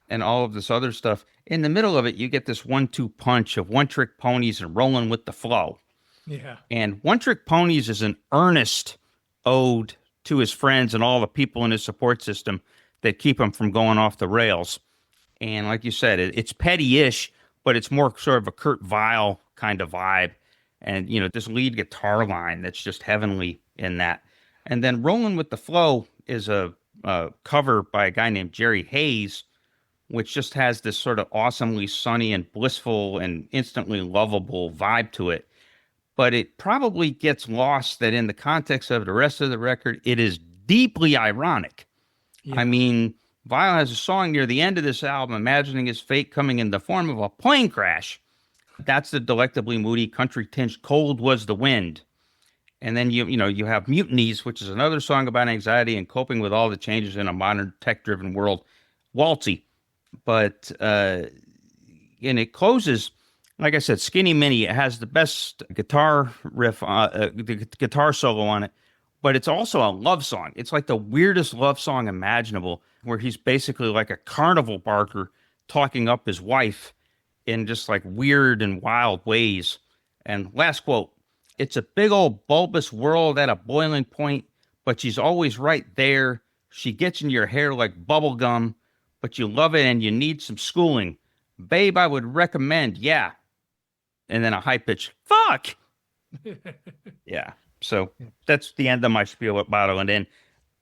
and all of this other stuff. In the middle of it, you get this 1-2 punch of One Trick Ponies and Rolling with the Flow. Yeah. And One Trick Ponies is an earnest ode to his friends and all the people in his support system that keep him from going off the rails. And like you said, it's petty-ish, but it's more sort of a Kurt Weill kind of vibe. And, this lead guitar line that's just heavenly in that. And then Rolling with the Flow is a cover by a guy named Jerry Hayes, which just has this sort of awesomely sunny and blissful and instantly lovable vibe to it. But it probably gets lost that in the context of the rest of the record, it is deeply ironic. Yeah. I mean, Weill has a song near the end of this album, imagining his fate coming in the form of a plane crash. That's the delectably moody, country-tinged Cold Was the Wind. And then you have Mutinies, which is another song about anxiety and coping with all the changes in a modern tech-driven world. Waltzy. But and it closes, like I said, Skinny Minnie. It has the best guitar riff, the guitar solo on it. But it's also a love song. It's like the weirdest love song imaginable, where he's basically like a carnival barker talking up his wife in just like weird and wild ways. And last quote, it's a big old bulbous world at a boiling point, but she's always right there. She gets in your hair like bubble gum, but you love it and you need some schooling. Babe, I would recommend, yeah. And then a high pitch, fuck. Yeah. So that's the end of my spiel at Bottle and In.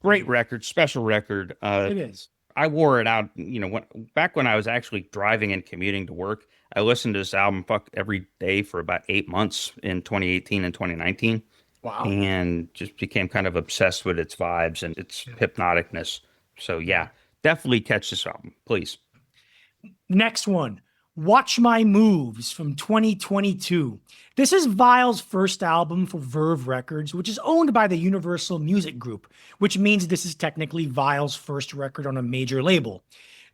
Great record, special record. It is. I wore it out, back when I was actually driving and commuting to work. I listened to this album every day for about 8 months in 2018 and 2019. Wow. And just became kind of obsessed with its vibes and its hypnoticness. So yeah, definitely catch this album, please. Next one, Watch My Moves from 2022. This is Weill's first album for Verve Records, which is owned by the Universal Music Group, which means this is technically Weill's first record on a major label.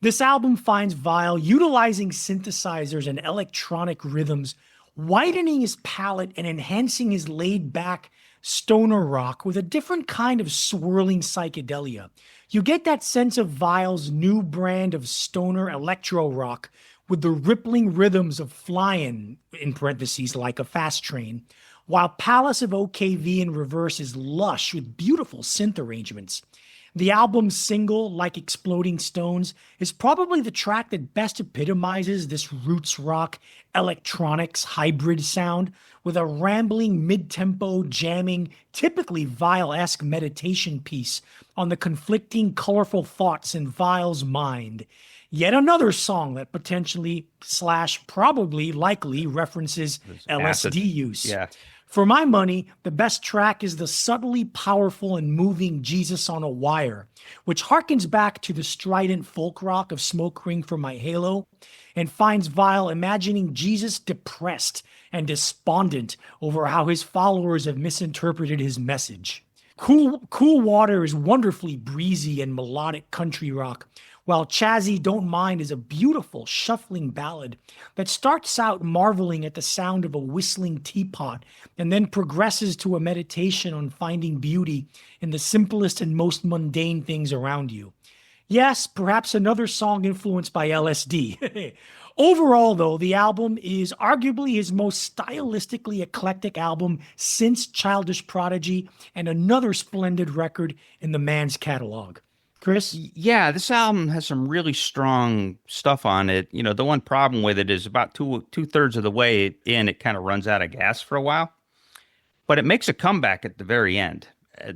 This album finds Weill utilizing synthesizers and electronic rhythms, widening his palette and enhancing his laid-back stoner rock with a different kind of swirling psychedelia. You get that sense of Weill's new brand of stoner electro rock with the rippling rhythms of Flying, in parentheses, like a fast train, while Palace of OKV in reverse is lush with beautiful synth arrangements. The album's single, Like Exploding Stones, is probably the track that best epitomizes this roots rock, electronics hybrid sound, with a rambling mid-tempo, jamming, typically Weill-esque meditation piece on the conflicting, colorful thoughts in Weill's mind. Yet another song that potentially / probably likely references LSD use. Yeah. For my money, the best track is the subtly powerful and moving Jesus on a Wire, which harkens back to the strident folk rock of Smoke Ring for My Halo and finds Weill imagining Jesus depressed and despondent over how his followers have misinterpreted his message. Cool Water is wonderfully breezy and melodic country rock, while Chazzy Don't Mind is a beautiful, shuffling ballad that starts out marveling at the sound of a whistling teapot and then progresses to a meditation on finding beauty in the simplest and most mundane things around you. Yes, perhaps another song influenced by LSD. Overall, though, the album is arguably his most stylistically eclectic album since Childish Prodigy, and another splendid record in the man's catalog. Chris? Yeah, this album has some really strong stuff on it. The one problem with it is about two-thirds of the way in, it kind of runs out of gas for a while. But it makes a comeback at the very end.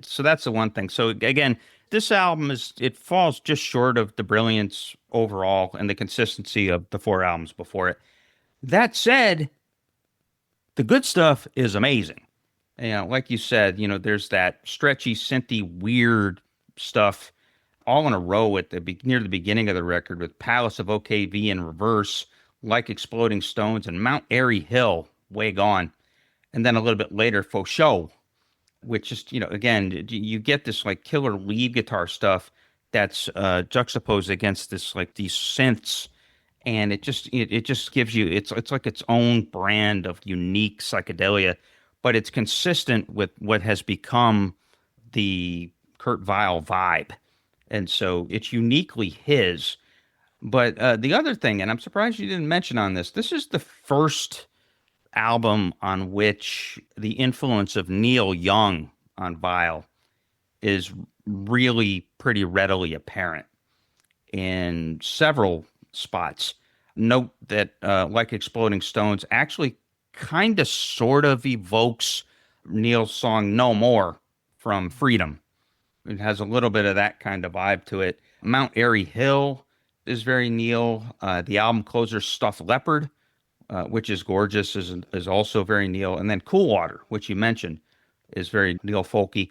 So that's the one thing. So again, this album it falls just short of the brilliance overall and the consistency of the 4 albums before it. That said, the good stuff is amazing. Like you said, there's that stretchy, synthy, weird stuff all in a row near the beginning of the record with Palace of OKV in reverse, Like Exploding Stones, and Mount Airy Hill, way gone. And then a little bit later, Faux Show. which is, again, you get this like killer lead guitar stuff that's juxtaposed against this like these synths, and it just gives you it's like its own brand of unique psychedelia, but it's consistent with what has become the Kurt Weill vibe, and so it's uniquely his. But the other thing, and I'm surprised you didn't mention on this is the first album on which the influence of Neil Young on Weill is really pretty readily apparent in several spots. Note that Like Exploding Stones actually kind of sort of evokes Neil's song No More from Freedom. It has a little bit of that kind of vibe to it. Mount Airy Hill is very Neil. The album closer Stuffed Leopard, which is gorgeous, is also very Neil. And then Cool Water, which you mentioned, is very Neil folky.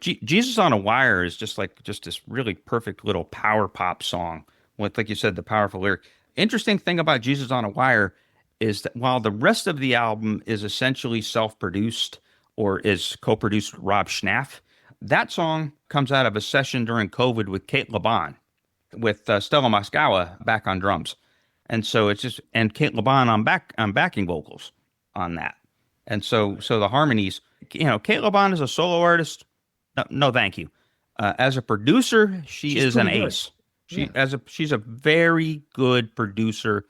Jesus on a Wire is just this really perfect little power pop song with, like you said, the powerful lyric. Interesting thing about Jesus on a Wire is that while the rest of the album is essentially self-produced or is co-produced with Rob Schnaff, that song comes out of a session during COVID with Kate Laban, with Stella Moscawa back on drums. And so and Kate Laban on backing vocals on that. And so the harmonies, Kate Laban is a solo artist. No, thank you. As a producer, she's is an ace. She's a very good producer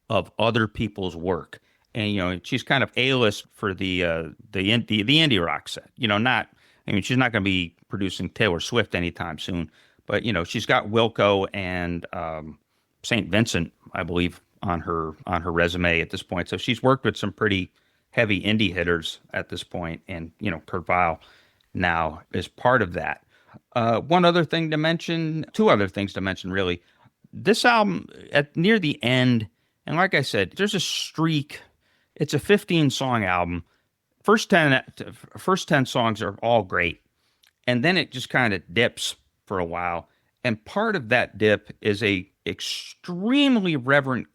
of other people's work. And, she's kind of A-list for the indie rock set, she's not going to be producing Taylor Swift anytime soon, but, she's got Wilco and St. Vincent, I believe, on her resume at this point. So she's worked with some pretty heavy indie hitters at this point, and Kurt Weill now is part of that. Two other things to mention, really. This album, near the end, and like I said, there's a streak. It's a 15-song album. First 10 songs are all great, and then it just kind of dips for a while. And part of that dip is a extremely reverent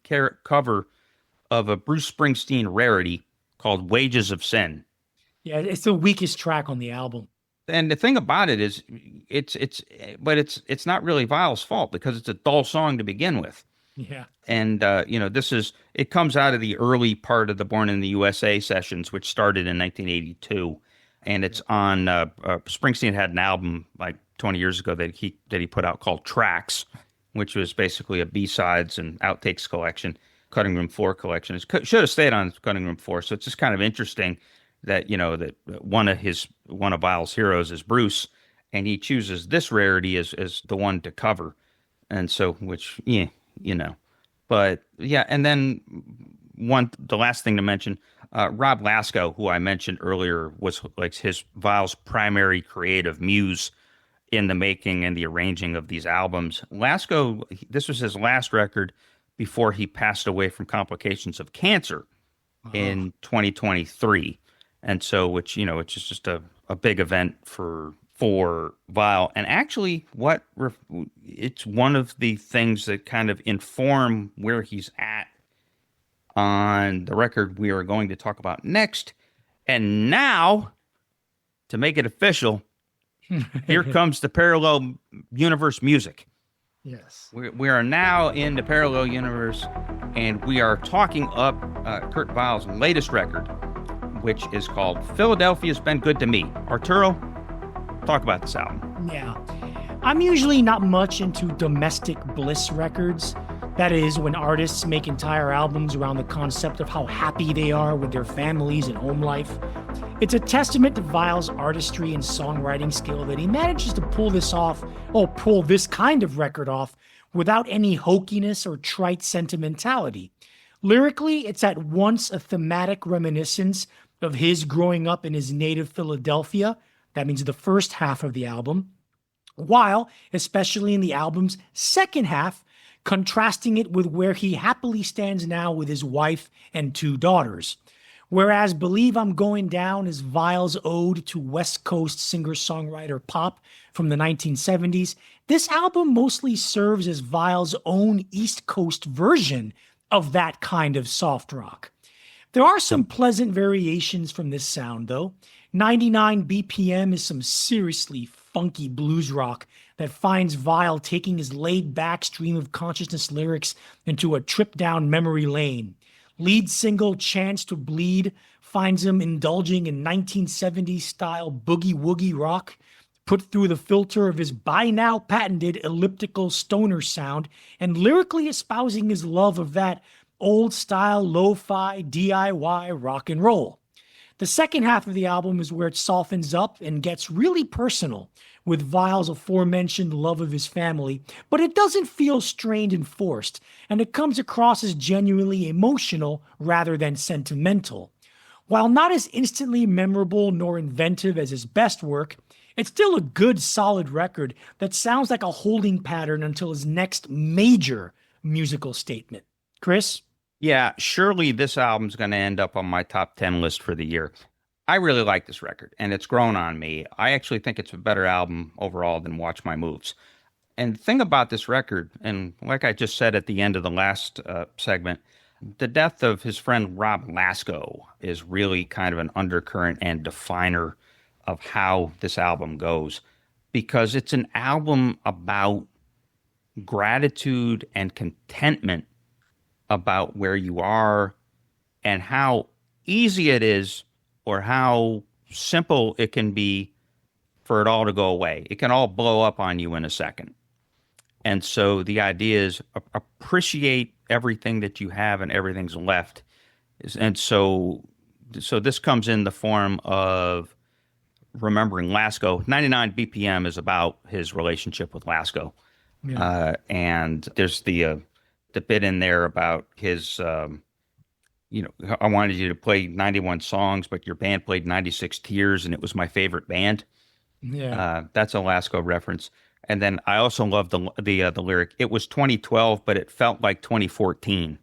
cover of a Bruce Springsteen rarity called "Wages of Sin." Yeah, it's the weakest track on the album. And the thing about it is, it's not really Weill's fault because it's a dull song to begin with. Yeah. And it comes out of the early part of the Born in the USA sessions, which started in 1982, and it's on. Springsteen had an album like 20 years ago that he put out called Tracks, which was basically a B-sides and outtakes collection, Cutting Room Floor collection. It should have stayed on Cutting Room Floor. So it's just kind of interesting that that one of Weill's heroes is Bruce, and he chooses this rarity as the one to cover, and so but yeah, and then the last thing to mention, Rob Lasko, who I mentioned earlier, was like Weill's primary creative muse in the making and the arranging of these albums. Lasko, this was his last record before he passed away from complications of cancer in 2023. And so, it's just a big event for Weill. And actually, it's one of the things that kind of inform where he's at on the record we are going to talk about next. And now, to make it official, here comes the parallel universe music. Yes. We are now in the parallel universe, and we are talking up Kurt Weill's latest record, which is called Philadelphia's Been Good to Me. Arturo, talk about this album. Yeah. I'm usually not much into domestic bliss records. That is, when artists make entire albums around the concept of how happy they are with their families and home life. It's a testament to Weill's artistry and songwriting skill that he manages to pull this kind of record off without any hokiness or trite sentimentality. Lyrically, it's at once a thematic reminiscence of his growing up in his native Philadelphia, that means the first half of the album, while, especially in the album's second half, contrasting it with where he happily stands now with his wife and 2 daughters. Whereas Believe I'm Going Down is Weill's ode to West Coast singer-songwriter pop from the 1970s, this album mostly serves as Weill's own East Coast version of that kind of soft rock. There are some pleasant variations from this sound, though. 99 BPM is some seriously funky blues rock that finds Vile taking his laid-back stream of consciousness lyrics into a trip down memory lane. Lead single Chance to Bleed finds him indulging in 1970s style boogie-woogie rock, put through the filter of his by now patented elliptical stoner sound, and lyrically espousing his love of that old style lo-fi DIY rock and roll. The second half of the album is where it softens up and gets really personal with Vile's aforementioned love of his family, but it doesn't feel strained and forced, and it comes across as genuinely emotional rather than sentimental. While not as instantly memorable nor inventive as his best work, it's still a good, solid record that sounds like a holding pattern until his next major musical statement. Chris? Yeah, surely this album's going to end up on my top 10 list for the year. I really like this record, and it's grown on me. I actually think it's a better album overall than Watch My Moves. And the thing about this record, and like I just said at the end of the last segment, the death of his friend Rob Lasko is really kind of an undercurrent and definer of how this album goes, because it's an album about gratitude and contentment about where you are and how easy it is or how simple it can be for it all to go away. It can all blow up on you in a second. And so the idea is appreciate everything that you have and everything's left. And so this comes in the form of remembering Lasko. 99 BPM is about his relationship with Lasko. Yeah. And there's the bit in there about his, I wanted you to play 91 songs, but your band played 96 Tears, and it was my favorite band. Yeah. That's a Lasko reference. And then I also love the lyric, it was 2012, but it felt like 2014,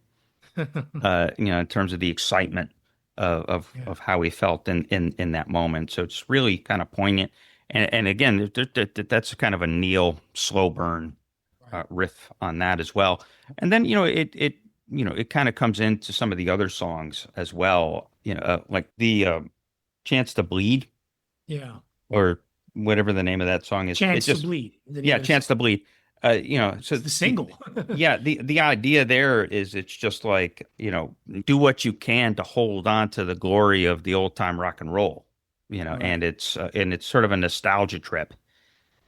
in terms of the excitement of how he felt in that moment. So it's really kind of poignant. And again, that's kind of a Neil slow burn riff on that as well. And then, it kind of comes into some of the other songs as well, like the Chance to Bleed. Yeah. Or whatever the name of that song is. Chance to Bleed. Yeah, Chance to Bleed. So it's the single. Yeah, the idea there is it's just like, do what you can to hold on to the glory of the old time rock and roll, right. And it's sort of a nostalgia trip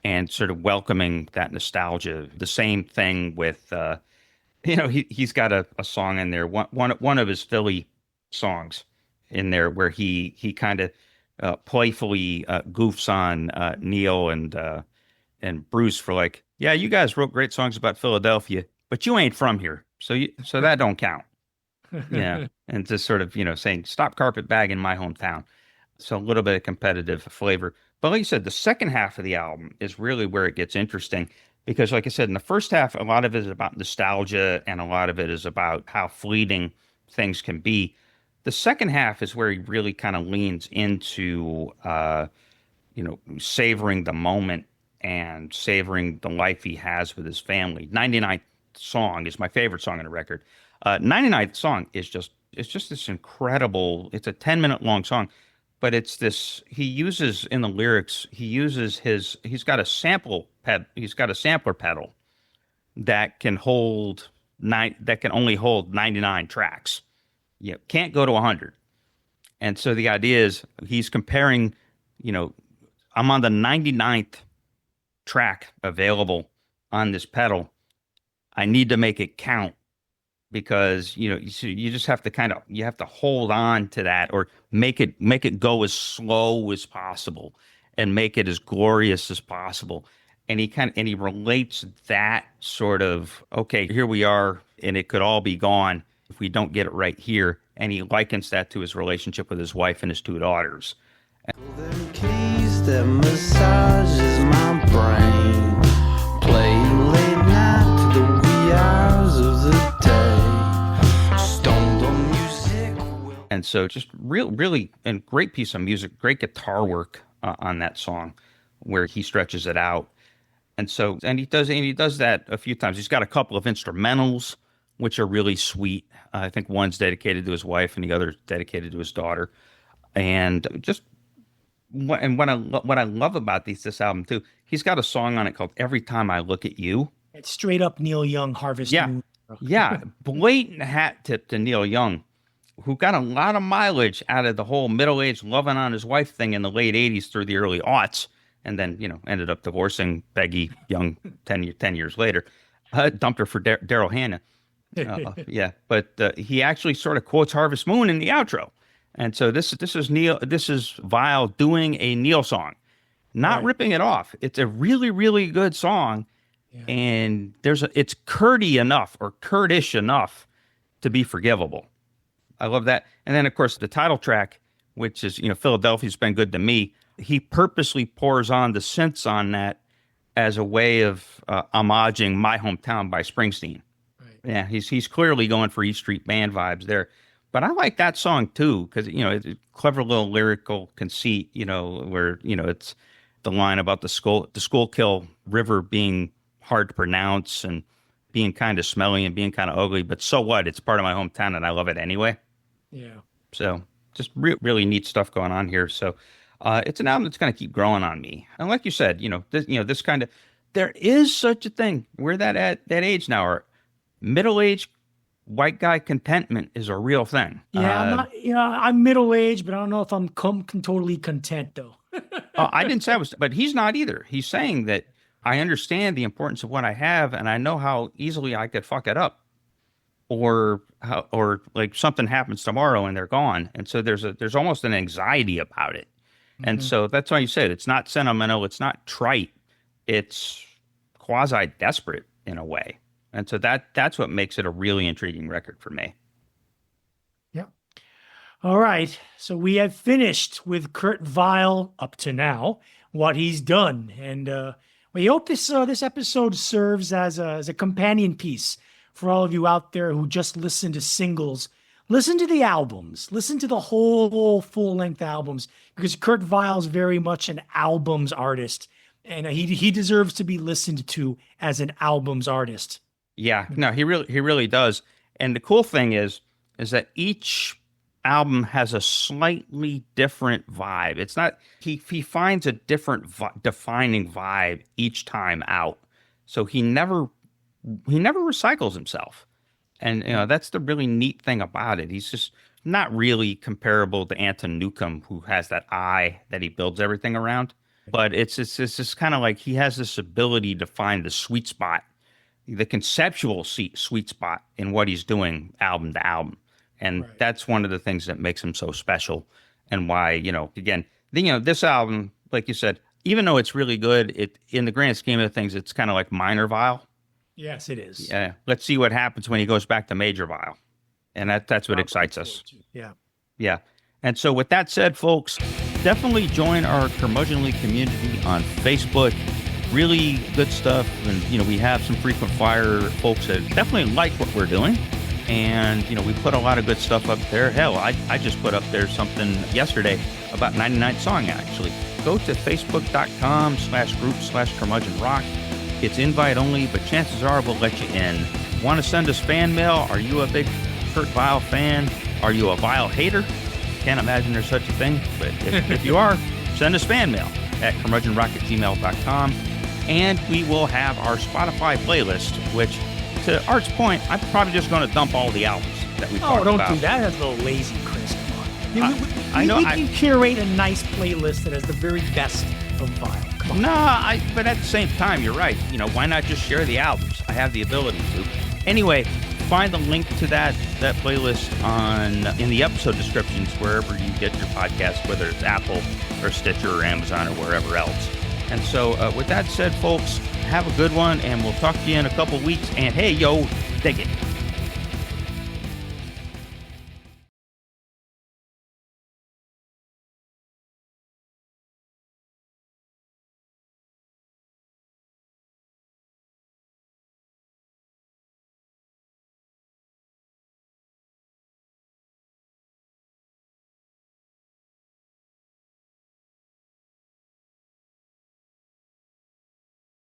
and sort of welcoming that nostalgia. The same thing with, he's got a song in there, one of his Philly songs in there where he kind of playfully goofs on Neil and Bruce for like, yeah, you guys wrote great songs about Philadelphia, but you ain't from here, so that don't count. Yeah, and just sort of saying stop carpetbagging my hometown. So a little bit of competitive flavor. But like you said, the second half of the album is really where it gets interesting because, like I said, in the first half, a lot of it is about nostalgia and a lot of it is about how fleeting things can be. The second half is where he really kind of leans into, savoring the moment and savoring the life he has with his family. 99th song is my favorite song on the record. 99th song is just this incredible, it's a 10-minute long song, but it's this, he uses in the lyrics, he's got a sampler pedal that can only hold 99 tracks. You can't go to 100. And so the idea is he's comparing, I'm on the 99th track available on this pedal. I need to make it count because, you just have to you have to hold on to that or make it go as slow as possible and make it as glorious as possible. And he relates that sort of, okay, here we are and it could all be gone if we don't get it right here. And he likens that to his relationship with his wife and his two daughters. Them keys that massages my brain, playing late night to the wee hours of the day, stoned on music. And so just really, and great piece of music, great guitar work on that song where he stretches it out. And he does that a few times. He's got a couple of instrumentals which are really sweet. I think one's dedicated to his wife and the other's dedicated to his daughter. And just what I love about this album too, he's got a song on it called "Every Time I Look at You." It's straight up Neil Young Harvest Moon. Yeah, blatant hat tip to Neil Young, who got a lot of mileage out of the whole middle-aged loving on his wife thing in the late 80s through the early aughts, and then, ended up divorcing Peggy Young 10 years later. Dumped her for Daryl Hannah. But he actually sort of quotes Harvest Moon in the outro. And so this is Vile doing a Neil song, not ripping it off. It's a really, really good song. Yeah. And it's curdy enough or curdish enough to be forgivable. I love that. And then, of course, the title track, which is, Philadelphia's Been Good to Me. He purposely pours on the synths on that as a way of homaging My Hometown by Springsteen. Right. Yeah, he's clearly going for E Street Band vibes there. But I like that song, too, because, it's a clever little lyrical conceit, where, it's the line about the Schuylkill River being hard to pronounce and being kind of smelly and being kind of ugly, but so what? It's part of my hometown and I love it anyway. Yeah. So just really neat stuff going on here. So it's an album that's going to keep growing on me. And like you said, this kind of, there is such a thing. We're at that age now, or middle-aged white guy contentment is a real thing. Yeah, I'm not, I'm middle-aged, but I don't know if I'm totally content though. I didn't say I was, but he's not either. He's saying that I understand the importance of what I have, and I know how easily I could fuck it up, or like something happens tomorrow and they're gone, and so there's almost an anxiety about it, and so that's why you said it's not sentimental, it's not trite, it's quasi desperate in a way, and so that's what makes it a really intriguing record for me. Yeah. All right, so we have finished with Kurt Vile up to now, what he's done, and we hope this episode serves as a companion piece for all of you out there who just listen to singles. Listen to the albums. Listen to the whole full-length albums, because Kurt Vile's very much an albums artist, and he deserves to be listened to as an albums artist. Yeah, no, he really does. And the cool thing is that each album has a slightly different vibe. It's not he finds a different defining vibe each time out. So he never recycles himself. And that's the really neat thing about it. He's just not really comparable to Anton Newcomb, who has that eye that he builds everything around. But it's just kind of like he has this ability to find the sweet spot, the conceptual sweet spot in what he's doing album to album. And that's one of the things that makes him so special, and why, again, this album, like you said, even though it's really good, in the grand scheme of things, it's kind of like minor Vile. Yes, it is. Yeah. Let's see what happens when he goes back to major Vile. And that's what excites us. Yeah. Yeah. And so with that said, folks, definitely join our Curmudgeonly community on Facebook. Really good stuff. And, we have some frequent flyer folks that definitely like what we're doing. And, we put a lot of good stuff up there. Hell, I just put up there something yesterday about 99th Song, actually. Go to facebook.com/group/curmudgeon rock. It's invite only, but chances are we'll let you in. Want to send us fan mail? Are you a big Kurt Vile fan? Are you a Vile hater? Can't imagine there's such a thing. But if you are, send us fan mail at curmudgeonrock@gmail.com. And we will have our Spotify playlist, which, to Art's point, I'm probably just going to dump all the albums that we talked about. Oh, don't do that. That's a little lazy, Chris. Come on. I know. We can curate a nice playlist that has the very best of Vile. Come on. No, but at the same time, you're right. Why not just share the albums? I have the ability to. Anyway, find the link to that playlist in the episode descriptions wherever you get your podcast, whether it's Apple or Stitcher or Amazon or wherever else. And so with that said, folks, have a good one, and we'll talk to you in a couple weeks. And hey, yo, dig it.